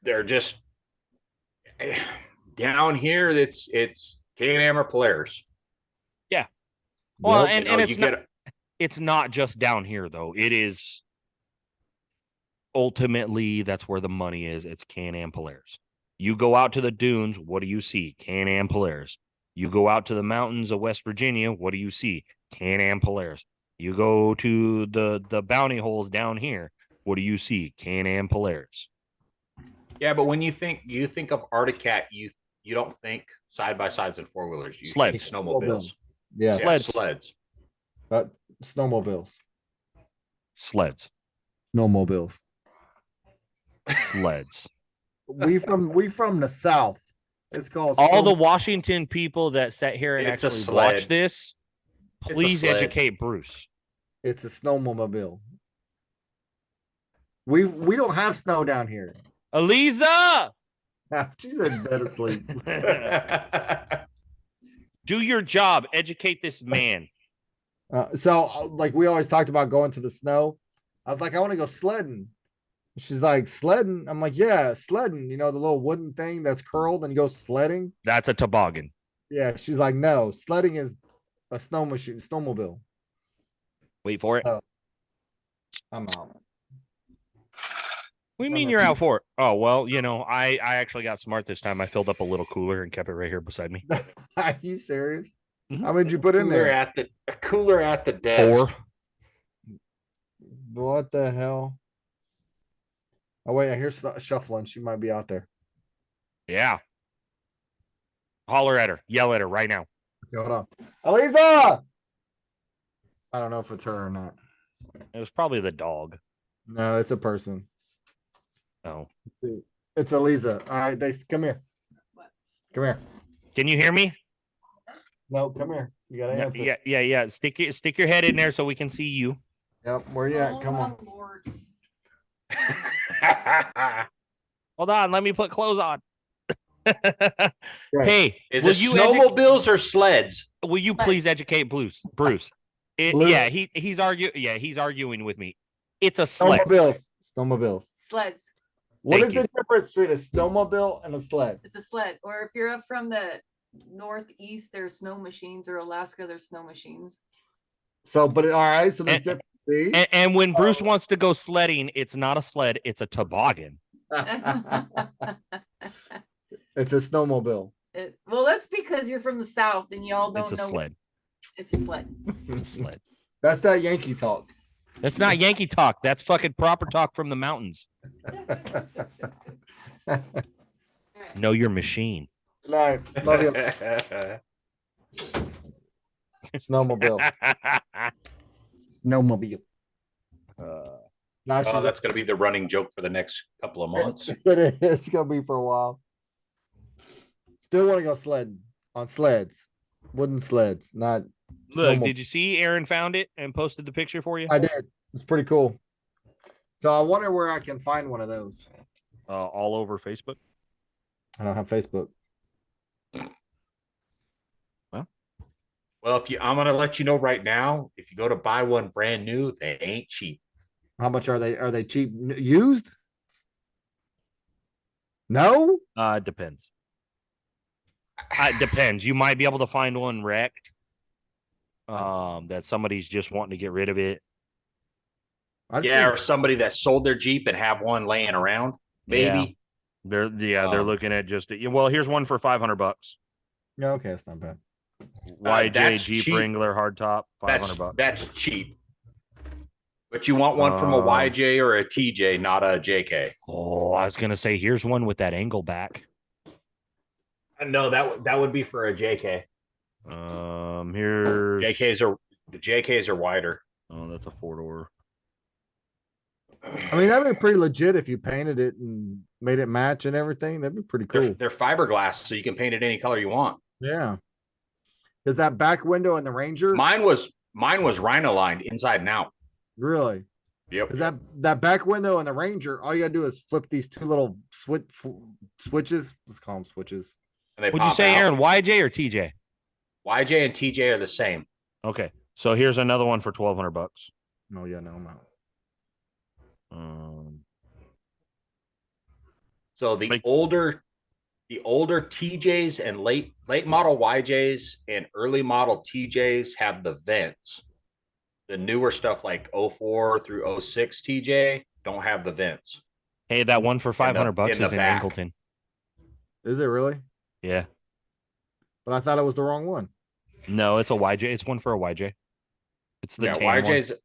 They're just down here. It's Can-Am or Polaris. Yeah. Well, Yep. and it's not just down here though. It is ultimately that's where the money is. It's Can-Am Polaris. You go out to the dunes, what do you see? Can-Am Polaris. You go out to the mountains of West Virginia, what do you see? Can-Am Polaris. You go to the bounty holes down here, what do you see? Can-Am Polaris. Yeah, but when you think of Arctic Cat, you don't think side by sides and 4-wheelers. You think Sleds. snowmobiles. Yeah. Sleds. Sleds. Snowmobiles. Sleds. Snowmobiles. Sleds. We from the South. It's called All the Washington people that sat here and It's a actually sled. watch this, It's a please sled. educate Bruce. It's a snowmobile. We don't have snow down here. Eliza, She's in bed asleep. do your job. Educate this man. Like we always talked about going to the snow. I was like, I want to go sledding. She's like, sledding. I'm like, yeah, sledding. You know, the little wooden thing that's curled and you go sledding. That's a toboggan. Yeah. She's like, no, sledding is a snowmobile. Wait for it. So, I'm out. What do you mean you're out for it? Oh, well, you know, I actually got smart this time. I filled up a little cooler and kept it right here beside me. Are you serious? Mhm. How many did you put in there? A cooler at the desk. 4. What the hell? Oh wait, I hear shuffling. She might be out there. Yeah. Holler at her. Yell at her right now. Okay, hold on. Aliza! I don't know if it's her or not. It was probably the dog. No, it's a person. Oh. It's Aliza. All right, come here. Come here. Can you hear me? No, come here. You gotta No, answer. yeah. Stick your head in there so we can see you. Yep. Where you at? Come on. Hold on, let me put clothes on. Right. Hey, Is will it you snowmobiles or sleds? will you please educate Bruce? Bruce. Yeah, he's arguing with me. It's a sled. Snowmobiles. Sleds. What Thank is the difference between a snowmobile and a sled? It's a sled. Or if you're up from the northeast, there's snow machines, or Alaska, there's snow machines. So, but all right, so there's And- difference. See? And when Bruce wants to go sledding, it's not a sled, it's a toboggan. It's a snowmobile. Well, that's because you're from the south and y'all don't It's a know. sled. It's a sled. It's a sled. That's that Yankee talk. That's not Yankee talk. That's fucking proper talk from the mountains. Know your machine. Good night. Love you. Snowmobile. Snowmobile. Now Oh, that's going to be the running joke for the next couple of months. it is gonna be for a while. Still want to go sledding on sleds. Wooden sleds, not Look, snowmobile. did you see Aaron found it and posted the picture for you? I did. It's pretty cool. So I wonder where I can find one of those. All over Facebook. I don't have Facebook. Well, I'm gonna let you know right now, if you go to buy one brand new, they ain't cheap. How much are they? Are they cheap used? No. It depends. It depends. You might be able to find one wrecked. That somebody's just wanting to get rid of it. Yeah, or somebody that sold their Jeep and have one laying around. Maybe. They're looking at just well. Here's one for $500. Yeah, okay, that's not bad. YJ that's Jeep cheap. Wrangler hardtop, $500. That's cheap. But you want one from a YJ or a TJ, not a JK. Oh, I was gonna say, here's one with that angle back. No, that would be for a JK. Here's the JKs are wider. Oh, that's a 4-door. I mean, that'd be pretty legit if you painted it and made it match and everything. That'd be pretty cool. They're fiberglass, so you can paint it any color you want. Yeah. Is that back window in the Ranger? Mine was rhino lined inside and out. Really? Yep. Is that back window in the Ranger? All you gotta do is flip these two little switches. Let's call them switches. And they Would you pop say, out. Aaron, YJ or TJ? YJ and TJ are the same. Okay, so here's another one for $1,200. No, yeah, no, I'm out. So the older TJs and late model YJs and early model TJs have the vents. The newer stuff like 04 through 06 TJ don't have the vents. Hey, that one for $500 is in back. Angleton. Is it really? Yeah. But I thought it was the wrong one. No, it's a YJ. It's one for a YJ. It's the tan YJ's. one.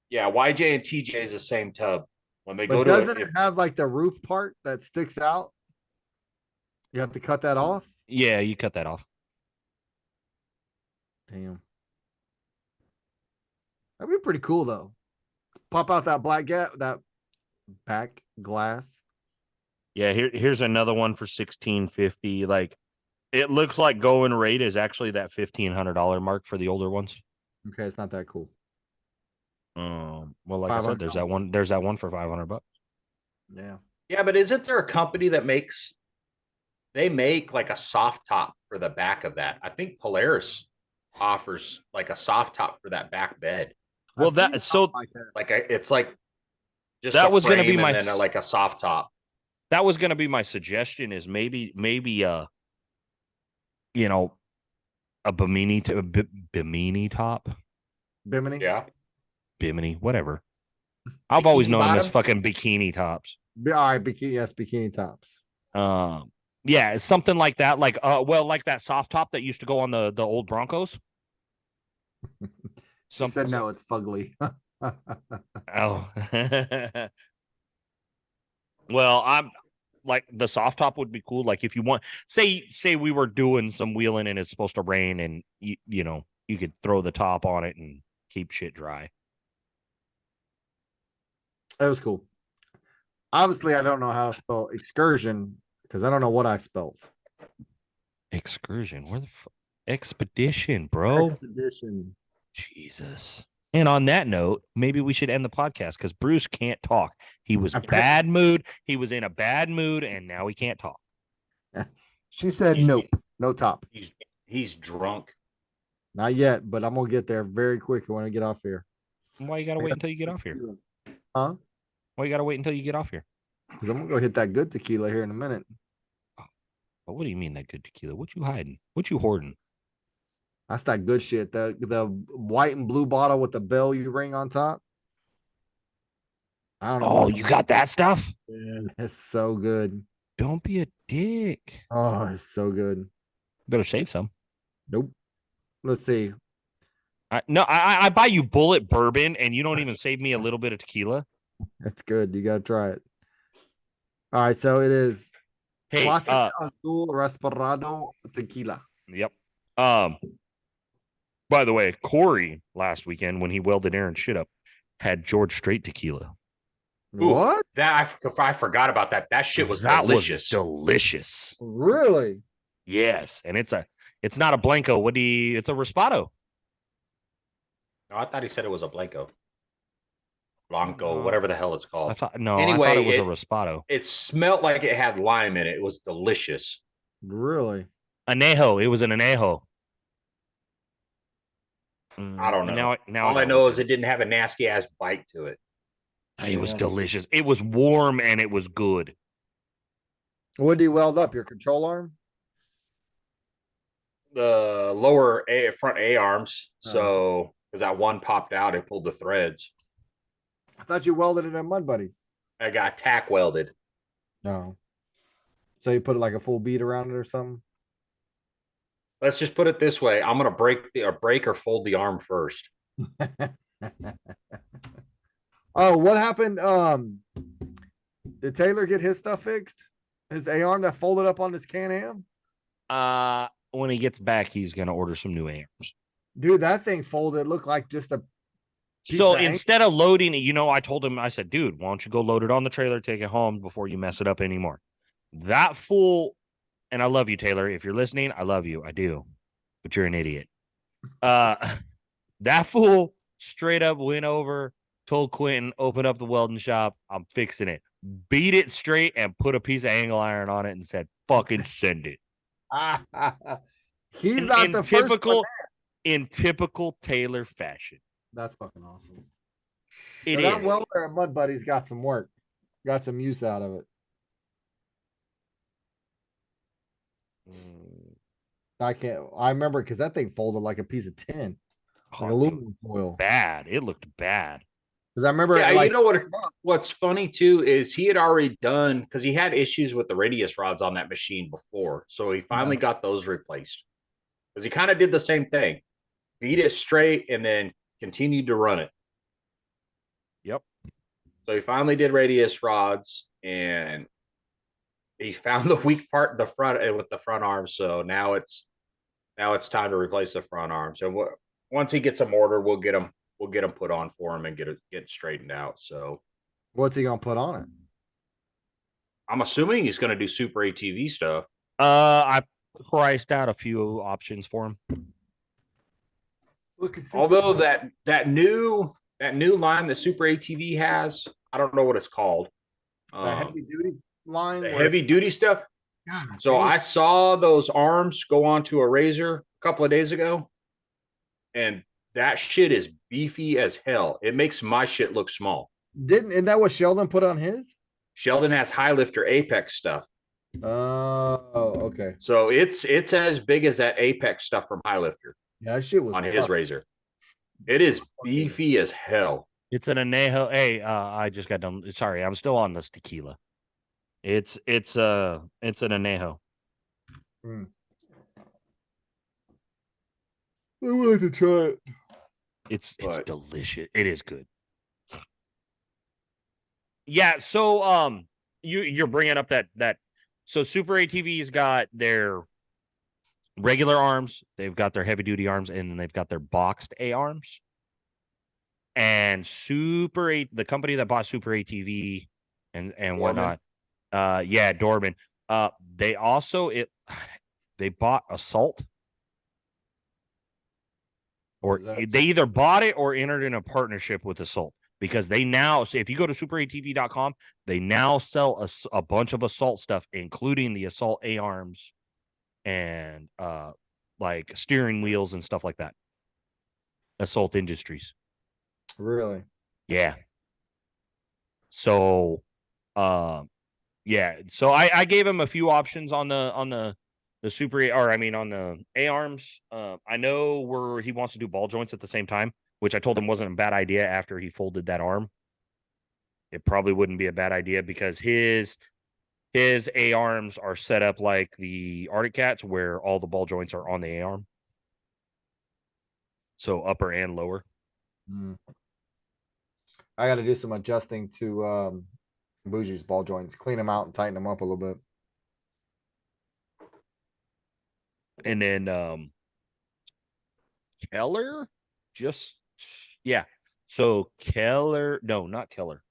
Yeah, YJ and TJ is the same tub. When they But go doesn't to it have like the roof part that sticks out? You have to cut that off? Yeah, you cut that off. Damn. That'd be pretty cool though. Pop out that black gap, that back glass. Yeah, here's another one for $1,650. Like, it looks like going rate is actually that $1,500 mark for the older ones. Okay, it's not that cool. Well, like I said, there's that one. There's that one for $500. Yeah. Yeah, but isn't there a company that makes? They make like a soft top for the back of that. I think Polaris offers like a soft top for that back bed. Well, it's like just that was going to be my like a soft top. That was going to be my suggestion. Is maybe a Bimini top. Bimini? Yeah. Bimini, whatever. I've always known them as fucking bikini tops. All right, bikini tops. Yeah, it's something like that. Like like that soft top that used to go on the old Broncos. She said no, it's fugly. Oh. Well, I'm like, the soft top would be cool. Like, if you want, say we were doing some wheeling and it's supposed to rain, and you could throw the top on it and keep shit dry. That was cool. Obviously, I don't know how to spell excursion because I don't know what I spelled. Excursion? Where the expedition, bro? Expedition. Jesus. And on that note, maybe we should end the podcast because Bruce can't talk. He was bad mood. He was in a bad mood, and now he can't talk. She said nope, no top. He's drunk. Not yet, but I'm gonna get there very quick when I get off here. Why you gotta wait until you get off here? Huh? Why you gotta wait until you get off here? Because I'm gonna go hit that good tequila here in a minute. But what do you mean that good tequila? What you hiding? What you hoarding? That's that good shit. The white and blue bottle with the bell you ring on top. I don't know. Oh, you got that stuff? Yeah, it's so good. Don't be a dick. Oh, it's so good. Better save some. Nope. Let's see. I buy you bullet bourbon and you don't even save me a little bit of tequila. That's good. You got to try it. All right. So it is. Hey, Classic Azul Respirado Tequila. Yep. By the way, Corey last weekend when he welded Aaron's shit up had George Strait tequila. What? That I forgot about that. That shit was delicious. Delicious. Really? Yes, and It's not a Blanco. It's a Respado. No, I thought he said it was a Blanco, No. whatever the hell it's I called. thought no, I Anyway, thought it was a Respado. it smelled like it had lime in it. It was delicious. Really? Anejo. It was an Anejo. I don't know. Now All I gotta know look is it didn't have a nasty ass bite to it. it was Yeah. delicious. It was warm and it was good. What do you weld up? Your control arm? The lower front A arms. So because that one popped out, it pulled the threads. I thought you welded it at Mud Buddies. I got tack welded. No. So you put like a full bead around it or something? Let's just put it this way: I'm gonna break or fold the arm first. Oh, what happened? Did Taylor get his stuff fixed? His A-arm that folded up on his Can-Am? When he gets back, he's gonna order some new arms. Dude, that thing folded looked like just a piece So of ink. instead of loading it, I told him, I said, dude, why don't you go load it on the trailer, take it home before you mess it up anymore. That fool, and I love you, Taylor. If you're listening, I love you. I do. But you're an idiot. That fool straight up went over, told Quentin, open up the welding shop. I'm fixing it. Beat it straight and put a piece of angle iron on it and said, fucking send it. He's not the first one. In typical Taylor fashion. That's fucking awesome. It So is. that welder at Mud Buddies got some work. Got some use out of it. I remember because that thing folded like a piece of tin. Like aluminum foil. Bad. It looked bad. Because I remember Yeah, like, you know what? What's funny too is he had already done because he had issues with the radius rods on that machine before, so he finally got those replaced. Because he kind of did the same thing, beat it straight, and then continued to run it. Yep. So he finally did radius rods, and he found the weak part, the front with the front arms. So now it's time to replace the front arms. And once he gets them ordered, we'll get them put on for him and get straightened out. So what's he gonna put on it? I'm assuming he's going to do super ATV stuff. I priced out a few options for him. Look, Although that new line that Super ATV has, I don't know what it's called. the heavy duty line. The heavy duty stuff. God, So damn. I saw those arms go onto a razor a couple of days ago, and that shit is beefy as hell. It makes my shit look small. Isn't that what Sheldon put on his? Sheldon has high lifter Apex stuff. Oh, okay. So it's as big as that Apex stuff from High Lifter Yeah, that shit was on his razor. It is beefy as hell. It's an anejo. Hey, I just got done. Sorry, I'm still on this tequila. It's an anejo. I would like to try it. It's delicious. It is good. Yeah. So you're bringing up that. So Super ATV's got their regular arms, they've got their heavy duty arms, and then they've got their boxed A arms. And the company that bought Super ATV and whatnot, Dorman. They also they bought Assault, or they either bought it or entered in a partnership with Assault, because they now, so if you go to superatv.com, they now sell a bunch of Assault stuff, including the Assault A arms and like steering wheels and stuff like that. Assault Industries. Really? Yeah. So yeah. So I gave him a few options on the super, or I mean on the A arms. I know where he wants to do ball joints at the same time, which I told him wasn't a bad idea after he folded that arm. It probably wouldn't be a bad idea because his A arms are set up like the Arctic Cats, where all the ball joints are on the A arm. So upper and lower. I got to do some adjusting to Bougie's ball joints, clean them out and tighten them up a little bit. And then Keller, so Keller, no, not Keller.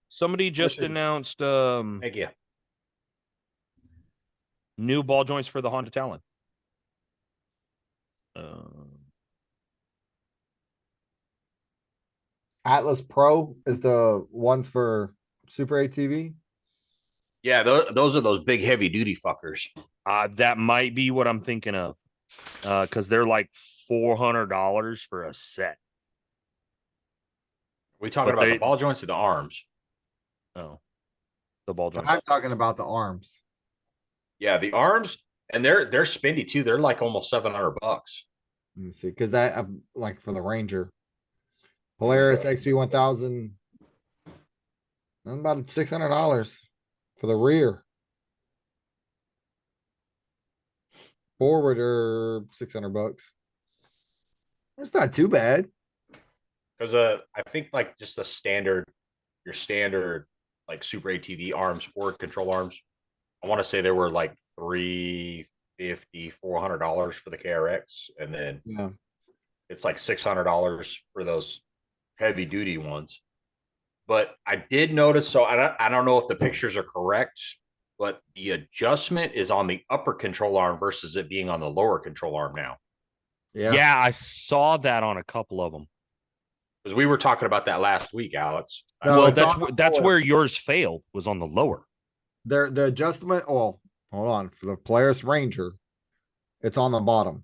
Somebody just announced Thank you. New ball joints for the Honda Talon. Atlas Pro is the ones for Super ATV. Yeah, those are those big heavy duty fuckers. That might be what I'm thinking of. Because they're like $400 for a set. We talking about the ball joints or the arms? Oh, the ball joints. I'm talking about the arms. Yeah, the arms, and they're spendy too. They're like almost $700. Let me see, because that like for the Ranger, Polaris XP1000, about $600 for the rear. Forward or $600. That's not too bad. Because I think like just your standard like Super ATV arms, forward control arms. I want to say they were like $350, $400 for the KRX, and then Yeah. it's like $600 for those heavy duty ones. But I did notice, so I don't know if the pictures are correct, but the adjustment is on the upper control arm versus it being on the lower control arm now. Yeah, I saw that on a couple of them. Because we were talking about that last week, Alex. No, Well, it's that's where yours failed, was on the lower. The adjustment. Oh, hold on. For the Polaris Ranger, it's on the bottom.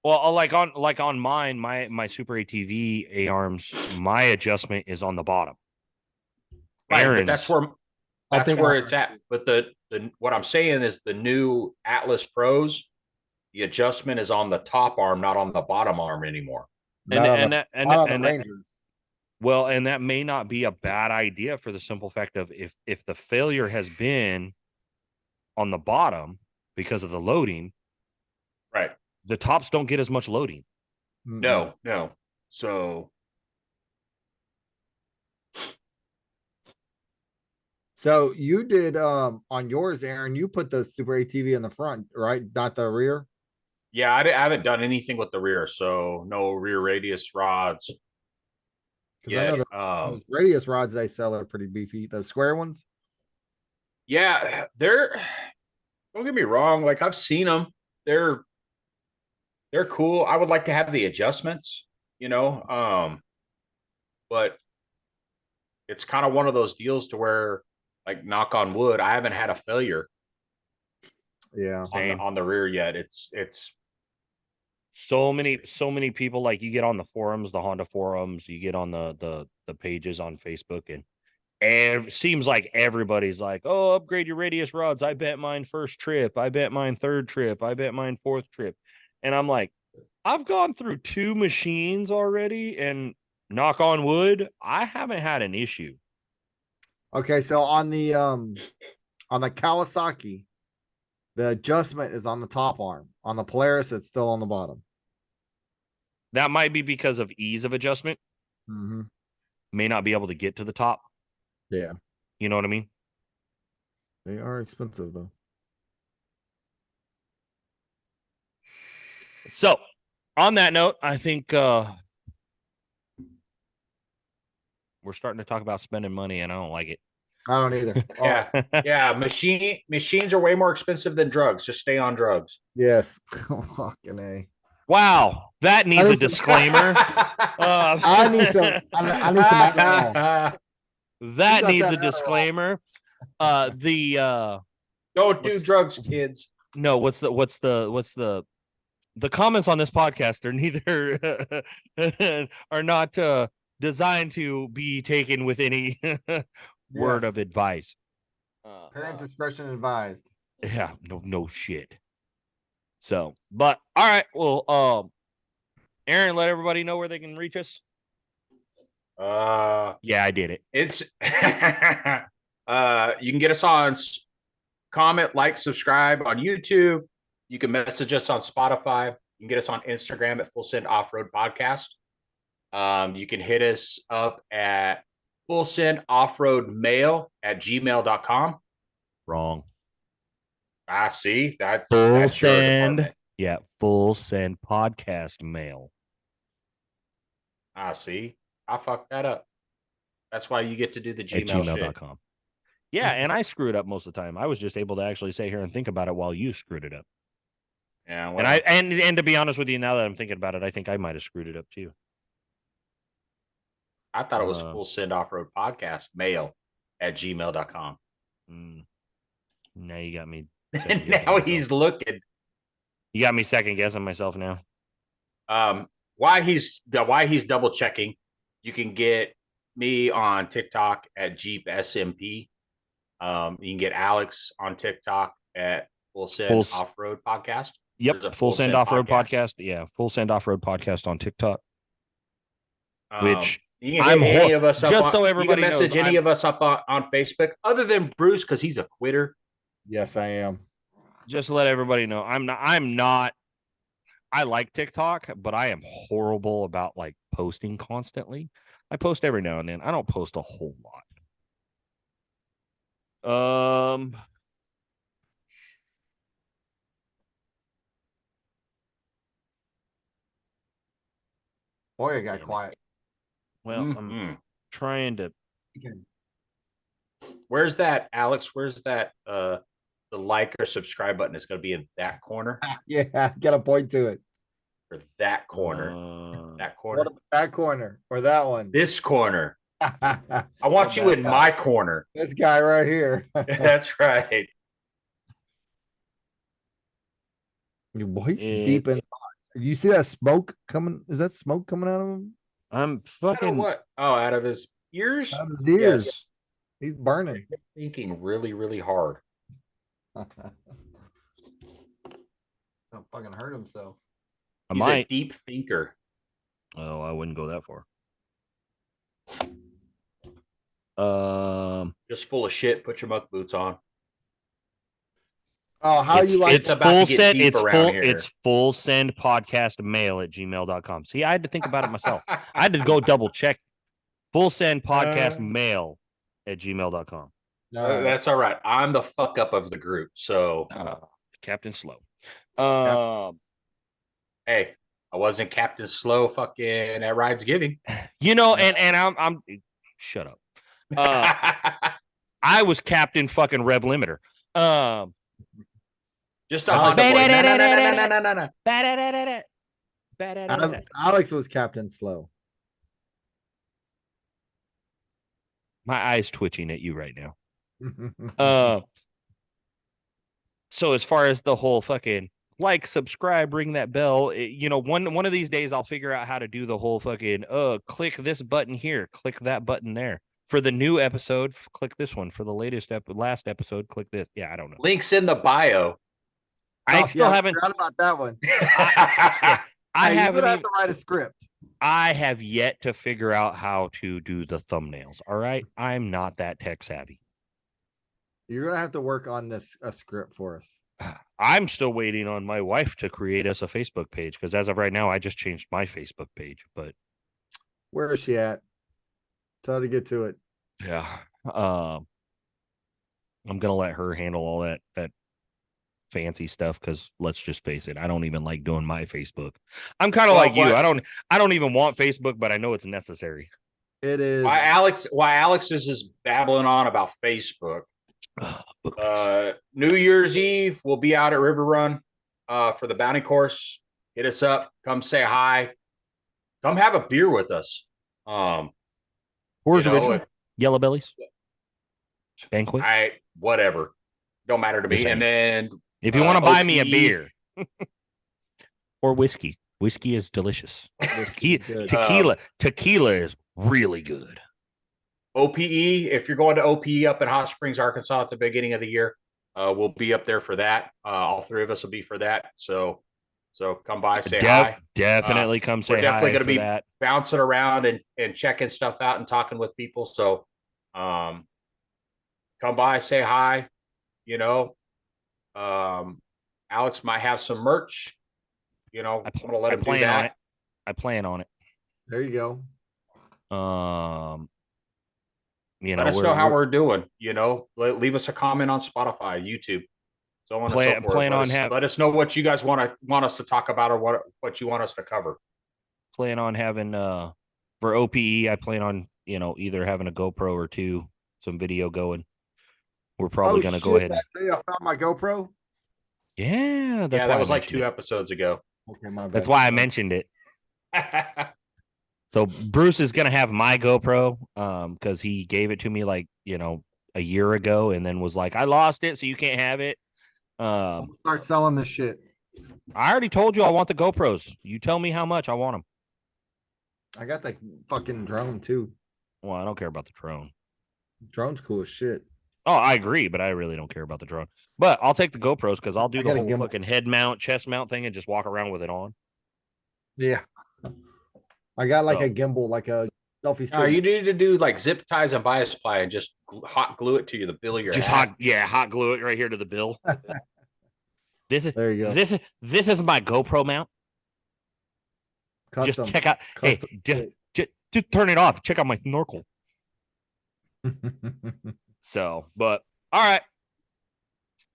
Well, like on mine, my Super ATV A arms, my adjustment is on the bottom. Right, Aaron's, but that's where it's at. But the what I'm saying is the new Atlas Pros, the adjustment is on the top arm, not on the bottom arm anymore. Not on the and Rangers. Well, and that may not be a bad idea for the simple fact of if the failure has been on the bottom because of the loading, right? The tops don't get as much loading. No. So you did on yours, Aaron, you put the Super ATV in the front, right? Not the rear? Yeah, I haven't done anything with the rear, so no rear radius rods. Because I know those radius rods they sell are pretty beefy. The square ones? Yeah, don't get me wrong, like I've seen them. They're cool. I would like to have the adjustments, but it's kind of one of those deals to where, like, knock on wood, I haven't had a failure. Yeah, on the rear yet. It's so many people, like, you get on the forums, the Honda forums, you get on the pages on Facebook, and it seems like everybody's like, oh, upgrade your radius rods. I bet mine first trip. I bet mine third trip. I bet mine fourth trip. And I'm like, I've gone through 2 machines already, and knock on wood, I haven't had an issue. Okay, so on the Kawasaki, the adjustment is on the top arm. On the Polaris, it's still on the bottom. That might be because of ease of adjustment. Mm-hmm. May not be able to get to the top. Yeah. You know what I mean? They are expensive, though. So, on that note, I think we're starting to talk about spending money, and I don't like it. I don't either. Yeah. Machines are way more expensive than drugs. Just stay on drugs. Yes. Fucking A. Wow, that needs a disclaimer. I need some. I need some alcohol. That needs a disclaimer. Don't do drugs, kids. No, what's the comments on this podcast are neither are not designed to be taken with any word of advice. Parent discretion advised. Yeah, no shit. So, but all right, well, Aaron, let everybody know where they can reach us. Yeah, I did it. It's you can get us on comment, like, subscribe on YouTube. You can message us on Spotify. You can get us on Instagram at Full Send Off-Road Podcast. You can hit us up at fullsendoffroadmail@gmail.com. Wrong. See, that's Full Send. Yeah, Full Send podcast mail. See, I fucked that up. That's why you get to do the Gmail gmail.com. Yeah, and I screw it up most of the time. I was just able to actually sit here and think about it while you screwed it up. Yeah, well, And I and to be honest with you, now that I'm thinking about it, I think I might have screwed it up too. I thought it was Uh, full send off road podcast mail at gmail.com. Now you got me. And second-guessing now myself. he's looking. You got me second guessing myself now. Why he's double checking, you can get me on TikTok at Jeep SMP. You can get Alex on TikTok at Full Send Off Road Podcast. There's a Yep, full send off road podcast. Yeah, full send off road podcast on TikTok. Which you can hit any of us up just on, so everybody you can message knows, any of us up on Facebook, other than Bruce because he's a quitter. Yes, I am. Just to let everybody know, I'm not. I like TikTok, but I am horrible about like posting constantly. I post every now and then. I don't post a whole lot. Boy, it got Damn it. quiet. Well, I'm trying to. Where's that, Alex? Where's that? The like or subscribe button is going to be in that corner Yeah, get a point to it. or that corner. That corner. What about that corner or that one? This corner. I want you in my corner. This guy right here. That's right. Your voice deep in. You see that smoke coming? Is that smoke coming out of him? I'm Out of fucking. what? Oh, out of his ears? Out of his ears. Yes. He's burning. Thinking really, really hard. Don't fucking hurt himself. He's a deep thinker. Oh, I wouldn't go that far. Just full of shit. Put your muck boots on. Oh, how you like it's full send it's full send podcast mail at gmail.com. See, I had to think about it myself. I had to go double check. Full send podcast mail at gmail.com. That's all right. I'm the fuck up of the group. So Captain Slow. Hey, I wasn't Captain Slow fucking at Rides Giving. You know, and I'm shut up. I was Captain fucking Rev Limiter. Just a Honda boy. Alex was Captain Slow. My eyes twitching at you right now. So as far as the whole fucking like, subscribe, ring that bell, you know, one of these days I'll figure out how to do the whole fucking click this button here, click that button there. For the new episode, click this one. For the last episode, click this. Yeah, I don't know. Links in the bio. I still haven't forgot about that one. I haven't have to write a script. I have yet to figure out how to do the thumbnails. All right. I'm not that tech savvy. You're gonna have to work on a script for us. I'm still waiting on my wife to create us a Facebook page because as of right now, I just changed my Facebook page. But where is she at? Tell her to get to it. Yeah. I'm gonna let her handle all that fancy stuff because let's just face it, I don't even like doing my Facebook. I'm kind of like you. I don't even want Facebook, but I know it's necessary. It is. Why Alex is just babbling on about Facebook. New Year's Eve, we'll be out at River Run for the bounty course. Hit us up. Come say hi. Come have a beer with us. Where's original? Yellow Bellies? Banquet? Whatever. Don't matter to me. And then if you want to buy me a beer or whiskey is delicious. Tequila is really good. OPE, if you're going to OPE up in Hot Springs, Arkansas at the beginning of the year, we'll be up there for that. All three of us will be for that. So come by, say hi. Definitely come say hi. We're definitely going to be bouncing around and checking stuff out and talking with people. So come by, say hi. You know, Alex might have some merch. You know, I'm going to let him do that. I plan on it. There you go. You know, let us know how we're doing. You know, leave us a comment on Spotify, YouTube, so on and so forth. Let us know what you guys want us to talk about or what you want us to cover. Plan on having for OPE. I plan on either having a GoPro or two, some video going. we're probably gonna go ahead. I tell you, I found my GoPro. Yeah, that's Yeah, why that I was like mentioned 2 it. episodes ago. Okay, my bad. That's why I mentioned it. So Bruce is gonna have my GoPro, because he gave it to me like a year ago, and then was like, I lost it, so you can't have it. I'm gonna start selling this shit. I already told you I want the GoPros. You tell me how much I want them. I got that fucking drone too. Well, I don't care about the drone. Drone's cool as shit. Oh, I agree, but I really don't care about the drone. But I'll take the GoPros because I'll do I the got a whole gimbal. fucking head mount, chest mount thing and just walk around with it on. Yeah. I got like So- a gimbal, like a selfie No, stick. you need to do like zip ties and bias ply and just hot glue it to the bill of your Just hat. hot glue it right here to the bill. This is There you go. this is my GoPro mount. Custom. Just check out. Custom. Hey, just turn it off. Check out my snorkel. So, but all right.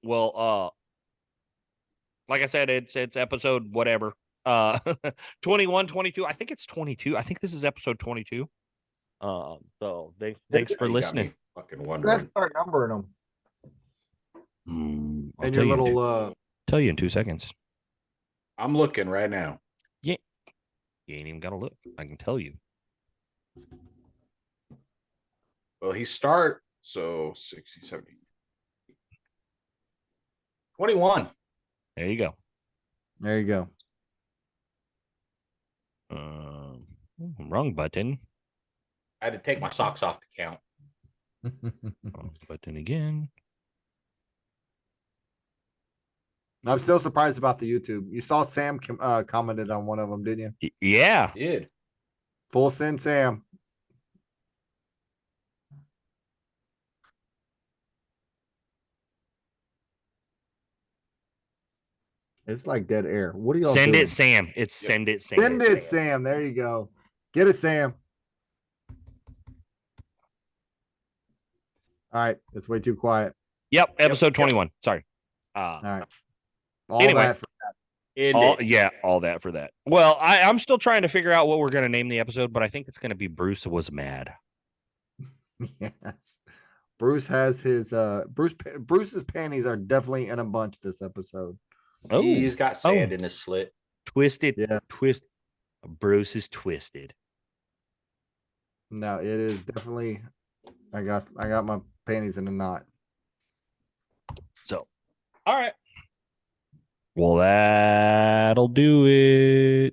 Well, like I said, it's episode whatever. 21, 22. I think it's 22. I think this is episode 22. So thanks for You got me listening. fucking wondering. Let's start numbering them. I'll And tell your you in little tell you in 2 seconds. I'm looking right now. You ain't even gotta look. I can tell you. Well, he start so 60, 70. 21. There you go. there you go. Wrong button. I had to take my socks off to count. Wrong button again. I'm still surprised about the YouTube. You saw Sam commented on one of them, didn't you? Yeah. Did. Full send Sam. It's like dead air. What are y'all Send doing? it, Sam. It's Yep. send it, Sam. Send it, Sam. There you go. Get it, Sam. All right. It's way too quiet. Yep. Episode Yep. 21. Sorry. All right. All Anyway. that. End All it. that for that. Well, I'm still trying to figure out what we're gonna name the episode, but I think it's gonna be Bruce was mad. Yes. Bruce has his Bruce's panties are definitely in a bunch this episode. Oh, He's got sand in his slit. twisted. Yeah. Twist. Bruce is twisted. No, it is definitely I got my panties in a knot. So, all right. Well, that'll do it.